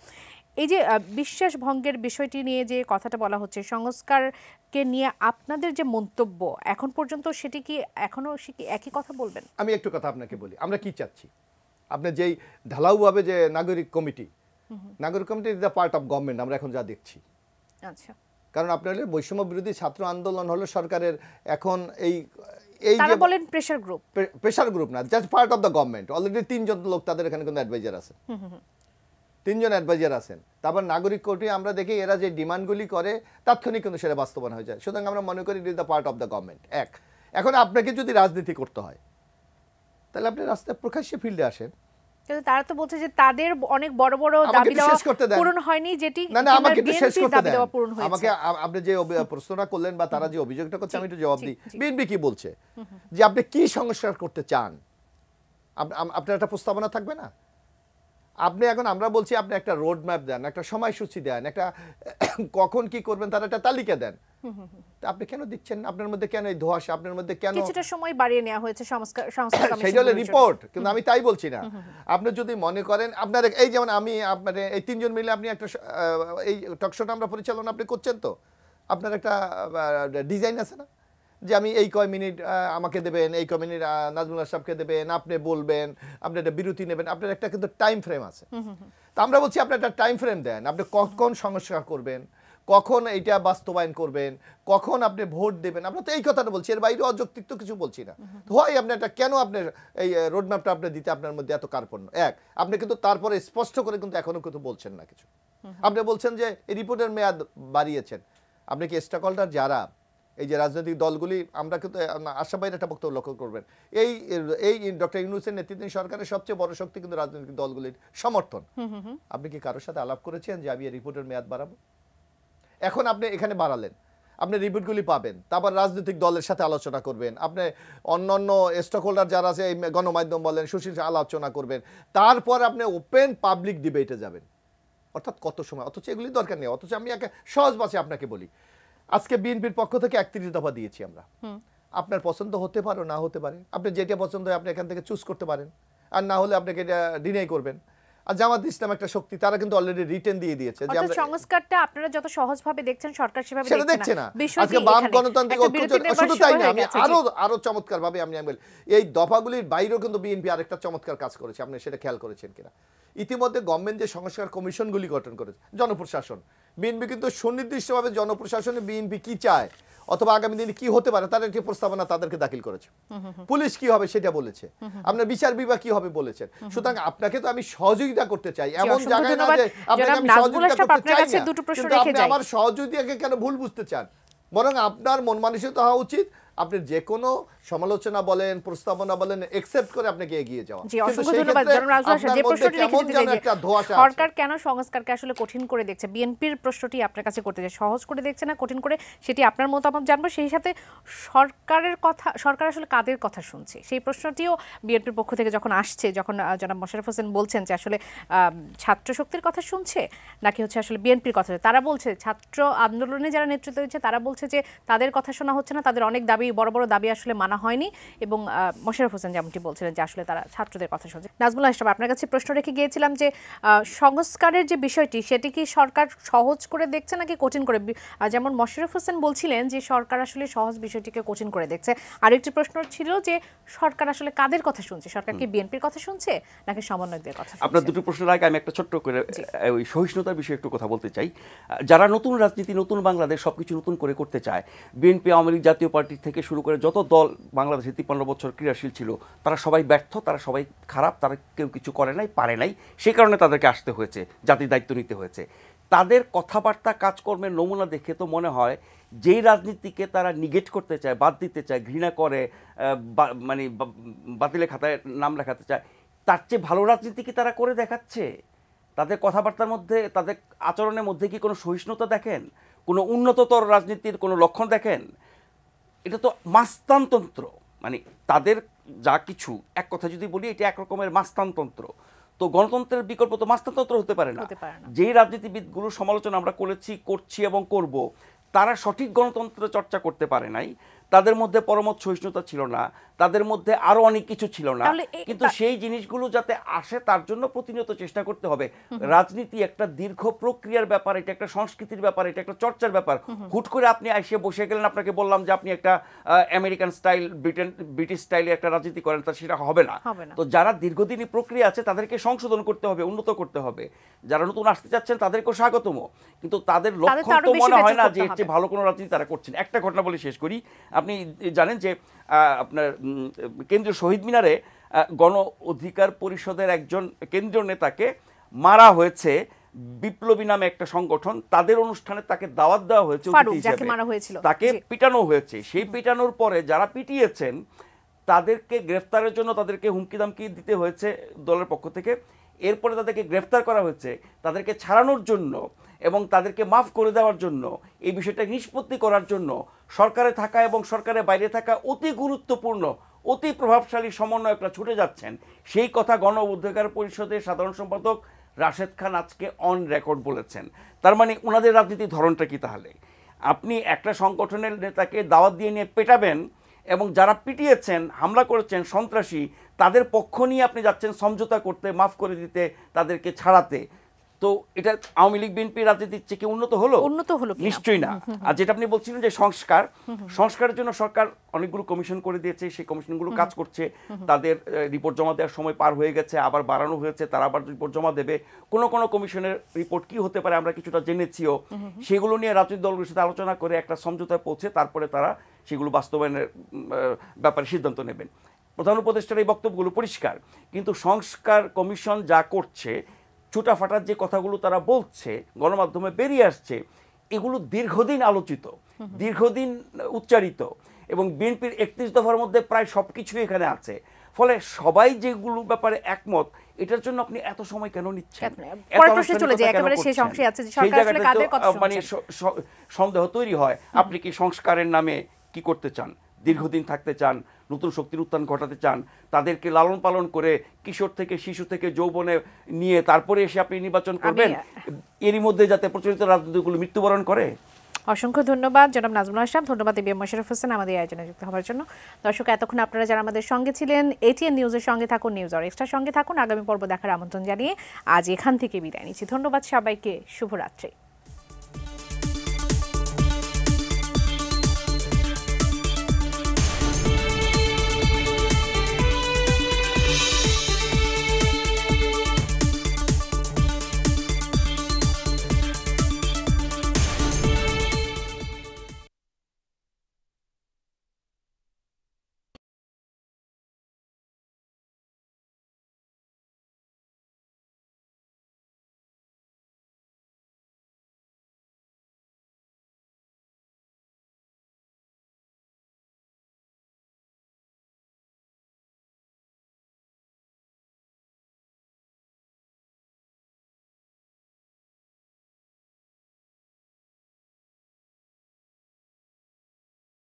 এই যে বিশ্বাস ভঙ্গের বিষয়টি নিয়ে যে কথাটা বলা হচ্ছে, সংস্কারকে নিয়ে আপনাদের যে মন্তব্য এখন পর্যন্ত, সেটি কি এখনো একই কথা বলবেন? আমি একটু কথা আপনাকে বলি, আমরা কি চাচ্ছি। আপনি যেই ঢালাওভাবে যে নাগরিক committee is the part of government, আমরা এখন যা দেখছি। আচ্ছা, কারণ আপনার বৈষম্য বিরোধী ছাত্র আন্দোলন হলো সরকারের এখন এই তারা বলেন প্রেসার গ্রুপ না, just part of the government. Already 3 জন লোক তাদের এখানে কিন্তু অ্যাডভাইজার আছেন, 3 জন অ্যাডভাইজার আছেন। তারপর নাগরিক কমিটি আমরা দেখি এরা যে ডিমান্ডগুলি করে তাৎক্ষণিক কিন্তু সেটা বাস্তবায়ন হয়ে যায়। সুতরাং আমরা মনে করি it is the part of the government. এখন আপনাকে যদি রাজনীতি করতে হয়, তাহলে আপনি রাস্তায় প্রকাশ্যে ফিল্ডে আসেন। কিন্তু তারা তো বলছে যে তাদের অনেক বড় বড় দাবি দেওয়া পূরণ হয়নি, যেটি আমাকে একটু শেষ করতে দেন। আমাকে আপনি যে প্রশ্নটা করলেন বা তারা যে অভিযোগটা করছে, আমি একটু জবাব দিই। বিএনপি কি বলছে, যে আপনি কি সংস্কার করতে চান, আপনার একটা প্রস্তাবনা থাকবে না? আপনি এখন, আমরা বলছি আপনি একটা রোড ম্যাপ দেন, একটা সময়সূচি দেন, একটা কখন কি করবেন তার একটা তালিকা দেন। আপনি কেন দিচ্ছেন? আপনার মধ্যে কেন এই ধোঁয়াশা? আপনার মধ্যে কেন কিছুটা সময় বাড়িয়ে নেওয়া হয়েছে সংস্কার কমিশন? সেটা হলো রিপোর্ট, কিন্তু আমি তাই বলছি না। আপনি যদি মনে করেন আপনার এই যেমন আমি আপনার এই 3 জন মিলে আপনি একটা এই টকশোটা আমরা পরিচালনা আপনি করছেন, তো আপনার একটা ডিজাইন আছে না, যে আমি এই কয় মিনিট আমাকে দেবেন, এই কয় মিনিট নাজমুল আশরাফকে দেবেন, আপনি বলবেন, আপনি একটা বিরতি নেবেন, আপনার একটা কিন্তু টাইম ফ্রেম আছে। তো আমরা বলছি আপনি একটা টাইম ফ্রেম দেন, আপনি কখন সংস্কার করবেন, কখন এইটা বাস্তবায়ন করবেন, কখন আপনি ভোট দেবেন, আমরা তো এই কথাটা বলছি, এর বাইরে অযৌক্তিক তো কিছু বলছি না। তো হয় আপনি একটা কেন আপনার এই রোডম্যাপটা আপনি দিতে আপনার মধ্যে এত কার্পণ্য, এক আপনি কিন্তু তারপরে স্পষ্ট করে কিন্তু এখনো কিন্তু বলছেন না কিছু। আপনি বলছেন যে এই রিপোর্টের মেয়াদ বাড়িয়েছেন, আপনি কি স্টেক হোল্ডার যারা এই যে রাজনৈতিক দলগুলি, আমরা কিন্তু আশাবাদীর একটা বক্তব্য লক্ষ্য করবেন, এই এই ডক্টর ইউনূসের নেতৃত্বাধীন সরকারের সবচেয়ে বড় শক্তি কিন্তু রাজনৈতিক দলগুলির সমর্থন। আপনি কি কারোর সাথে আলাপ করেছেন যে আমি এই রিপোর্টের মেয়াদ বাড়াবো? এখন আপনি এখানে বাড়ালেন, আপনি রিপোর্টগুলি পাবেন, তারপর রাজনৈতিক দলের সাথে আলোচনা করবেন, আপনি অন্যান্য স্টক হোল্ডার যারা আছে এই গণমাধ্যম বলেন সুশীল আলোচনা করবেন, তারপর আপনি ওপেন পাবলিক ডিবেটে যাবেন। অর্থাৎ কত সময়, অথচ এগুলি দরকার নেই। অথচ আমি একটা সহজ ভাষায় আপনাকে বলি, আজকে বিএনপির পক্ষ থেকে 31 দফা দিয়েছি আমরা। আপনার পছন্দ হতে পারে না হতে পারে, আপনি যেটা পছন্দ হয় আপনি এখান থেকে চুজ করতে পারেন, আর না হলে আপনাকে এটা ডিনাই করবেন। আর জামাত ইসলাম একটা শক্তি, তারা কিন্তু অলরেডি রিটেন দিয়ে দিয়েছে যে আমরা সংস্কারটা আপনারা যত সহজভাবে দেখছেন সরকার সেভাবে সেটা দেখছে না। আজকে বাম গণতান্ত্রিক ঐক্য, শুধু তাই না, আমি আরো চমৎকার ভাবে আমি বলি, এই দফাগুলির বাইরেও কিন্তু বিএনপি আরেকটা চমৎকার কাজ করেছে, আপনি সেটা খেয়াল করেছেন কিনা। ইতিমধ্যে গভর্নমেন্ট যে সংস্কার কমিশনগুলি গঠন করেছে, জনপ্রশাসন, বিএনপি কিন্তু সুনির্দিষ্টভাবে জনপ্রশাসনে বিএনপি কি চায় অথবা আগামী দিনে কি হতে পারে তার একটি প্রস্তাবনা তাদেরকে দাখিল করেছে। পুলিশ কি হবে সেটা বলেছে, আপনার বিচার বিভাগ কি হবে বলেছেন। সুতরাং আপনাকে তো আমি সহযোগিতা করতে চাই, এমন জায়গায় না যে আপনাকে আমি সহযোগিতা করতে চাই না, কিন্তু আপনি আমার সহযোগিতাকে কেন ভুল বুঝতে চান। বরং আপনার মন মানসিকতা হওয়া উচিত আপনি যে কোনো সমালোচনা বলেন, প্রস্তাবনা বলেন, একসেপ্ট করে আপনাকে এগিয়ে যাওয়া। সরকার কেন সংস্কারকে আসলে কঠিন করে দেখছে, বিএনপির প্রশ্নটি আপনার কাছে করতে চাই, সহজ করে দেখছে না কঠিন করে, সেটি আপনার মতামত জানবো। সেই সাথে সরকারের কথা, সরকার আসলে কাদের কথা শুনছে সেই প্রশ্নটিও বিএনপির পক্ষ থেকে যখন আসছে, যখন জনাব মোশাররফ হোসেন বলছেন যে আসলে ছাত্র শক্তির কথা শুনছে নাকি হচ্ছে আসলে বিএনপির কথা, তারা বলছে ছাত্র আন্দোলনে যারা নেতৃত্ব দিচ্ছে তারা বলছে যে তাদের কথা শোনা হচ্ছে না, তাদের অনেক দাবি, বড় বড় দাবি আসলে মানা হয়নি, এবং মোশাররফ হোসেন যেমনটি বলছিলেন যে আসলে তারা ছাত্রদের কথা শুনছে। নাজমুল ইসলাম, আপনার কাছে প্রশ্ন রেখে গিয়েছিলাম যে সংস্কারের যে বিষয়টি সেটি কি সরকার সহজ করে দেখছে নাকি কঠিন করে? যেমন মোশাররফ হোসেন বলছিলেন যে সরকার আসলে সহজ বিষয়টিকে কঠিন করে দেখছে। আরেকটি প্রশ্ন ছিল যে সরকার আসলে কাদের কথা শুনছে, সরকার কি বিএনপির কথা শুনছে নাকি সমন্বয়কদের কথা শুনছে? আপনার দুটো প্রশ্নের আগে আমি একটা ছোট্ট করে ওই সহিষ্ণুতার বিষয়ে একটু কথা বলতে চাই। যারা নতুন রাজনীতি, নতুন বাংলাদেশ সবকিছু নতুন করে করতে চায়, বিএনপি, আওয়ামী লীগ, জাতীয় পার্টি থেকে শুরু করে যত দল বাংলাদেশে 53 বছর ক্রিয়াশীল ছিল, তারা সবাই ব্যর্থ, তারা সবাই খারাপ, তারা কেউ কিছু করে নাই, পারে নাই, সেই কারণে তাদেরকে আসতে হয়েছে, জাতির দায়িত্ব নিতে হয়েছে। তাদের কথাবার্তা, কাজকর্মের নমুনা দেখে তো মনে হয় যেই রাজনীতিকে তারা নিগেট করতে চায়, বাদ দিতে চায়, ঘৃণা করে, মানে বাতিলের খাতায় নাম লেখাতে চায়, তার চেয়ে ভালো রাজনীতি কি তারা করে দেখাচ্ছে? তাদের কথাবার্তার মধ্যে, তাদের আচরণের মধ্যে কি কোনো সহিষ্ণুতা দেখেন, কোনো উন্নততর রাজনীতির কোনো লক্ষণ দেখেন? এটা তো মাস্তানতন্ত্র, মানে তাদের যা কিছু, এক কথা যদি বলি, এটা এক রকমের মাস্তানতন্ত্র। তো গণতন্ত্রের বিকল্প তো মাস্তানতন্ত্র হতে পারে না। যেই রাজনীতিবিদগুলোর সমালোচনা আমরা করছি এবং করব, তারা সঠিক গণতন্ত্রের চর্চা করতে পারে নাই, তাদের মধ্যে পরমত সহিষ্ণুতা ছিল না, তাদের মধ্যে আরো অনেক কিছু ছিল না, কিন্তু সেই জিনিসগুলো যাতে আসে তার জন্য প্রতিনিয়ত চেষ্টা করতে হবে। রাজনীতি একটা দীর্ঘ প্রক্রিয়ার ব্যাপার, এটা একটা সংস্কৃতির ব্যাপার, এটা একটা চর্চার ব্যাপার। হুট করে আপনি এসে বসে গেলেন, আপনাকে বললাম যে আপনি একটা আমেরিকান স্টাইল, ব্রিটিশ স্টাইলে একটা রাজনীতি করেন, তা সেটা হবে না। তো যারা দীর্ঘদিনই প্রক্রিয়া আছে তাদেরকে সংশোধন করতে হবে, উন্নত করতে হবে। যারা নতুন আসতে চাচ্ছেন তাদেরকেও স্বাগতম, কিন্তু তাদের লক্ষ্য তো মনে হয় না যে এর চেয়ে ভালো কোনো রাজনীতি তারা করছেন। একটা ঘটনা বলে শেষ করি। আপনি জানেন যে আপনার কেন্দ্রীয় শহীদ মিনারে গণ অধিকার পরিষদের একজন কেন্দ্রীয় নেতাকে মারা হয়েছে, বিপ্লবী নামে একটা সংগঠন, তাদের অনুষ্ঠানে তাকে দাওয়াত দেওয়া হয়েছে, তাকে পিটানো হয়েছে। সেই পিটানোর পরে যারা পিটিয়েছেন তাদেরকে গ্রেফতারের জন্য তাদেরকে হুমকি দামকি দিতে হয়েছে দলের পক্ষ থেকে। এরপরে তাদেরকে গ্রেফতার করা হয়েছে, তাদেরকে ছাড়ানোর জন্য এবং তাদেরকে মাফ করে দেওয়ার জন্য, এই বিষয়টা নিষ্পত্তি করার জন্য সরকারে থাকা এবং সরকারের বাইরে থাকা অতি গুরুত্বপূর্ণ, অতি প্রভাবশালী সমন্বয়করা ছুটে যাচ্ছেন। সেই কথা গণ অধিকার পরিষদের সাধারণ সম্পাদক রাশেদ খান আজকে অন রেকর্ড বলেছেন। তার মানে ওনাদের রাজনীতির ধরনটা কি? তাহলে আপনি একটা সংগঠনের নেতাকে দাওয়াত দিয়ে নিয়ে পেটাবেন এবং যারা পিটিয়েছেন, হামলা করেছেন, সন্ত্রাসী, তাদের পক্ষ নিয়ে আপনি যাচ্ছেন সমঝোতা করতে, মাফ করে দিতে, তাদেরকে ছাড়াতে। তো এটা আওয়ামী লীগ বিএনপি রাজনীতির চেয়ে কি উন্নত হলো? উন্নত হলো কিনা? নিশ্চয়ই না। আর যেটা আপনি বলছিলেন যে সংস্কারের জন্য সরকার অনেকগুলো কমিশন করে দিয়েছে, সেই কমিশনগুলো কাজ করছে, তাদের রিপোর্ট জমা দেওয়ার সময় পার হয়ে গেছে, আবার বাড়ানো হয়েছে, তারা আবার রিপোর্ট জমা দেবে। কোন কমিশনের রিপোর্ট কি হতে পারে আমরা কিছুটা জেনেছিও, সেগুলো নিয়ে রাজনৈতিক দলগুলোর সাথে আলোচনা করে একটা সমঝোতায় পৌঁছে তারপরে তারা সেগুলো বাস্তবায়নের ব্যাপারে সিদ্ধান্ত নেবেন। প্রধান উপদেষ্টার এই বক্তব্যগুলো পরিষ্কার, কিন্তু সংস্কার কমিশন যা করছে, ছুটাফাটার যে কথাগুলো তারা বলছে, গণমাধ্যমে বেরিয়ে আসছে, এগুলো দীর্ঘদিন আলোচিত, দীর্ঘদিন উচ্চারিত, এবং বিএনপির 31 দফার মধ্যে প্রায় সবকিছুই এখানে আছে। ফলে সবাই যেগুলো ব্যাপারে একমত, এটার জন্য আপনি এত সময় কেন নিচ্ছেন? পরের প্রশ্নে চলে যাই, একেবারে শেষ অংশে আছে যে সরকার আসলে কাদের কথা শুনছে? মানে সন্দেহ তৈরি হয়, আপনি কি সংস্কারের নামে কি করতে চান? দীর্ঘদিন থাকতে চান, নতুন শক্তির উত্থান ঘটাতে চান, তাদেরকে লালন পালন করে কিশোর থেকে শিশু থেকে যৌবনে নিয়ে তারপরে এসে আপনি নির্বাচন করবেন, এরই মধ্যে যাতে প্রচলিত রাজনীতিগুলো মৃত্যুবরণ করে? অসংখ্য ধন্যবাদ জনাব নাজমুল হাসান, ধন্যবাদ এবিএম মোশাররফ হোসেন আমাদের আয়োজনে যুক্ত হওয়ার জন্য। দর্শক, এতক্ষণ আপনারা যারা আমাদের সঙ্গে ছিলেন, এটিএন নিউজের সঙ্গে থাকুন, নিউজ আর এক্সট্রার সঙ্গে থাকুন। আগামী পর্ব দেখার আমন্ত্রণ জানিয়ে আজ এখান থেকে বিদায় নিচ্ছি। ধন্যবাদ সবাইকে, শুভরাত্রি।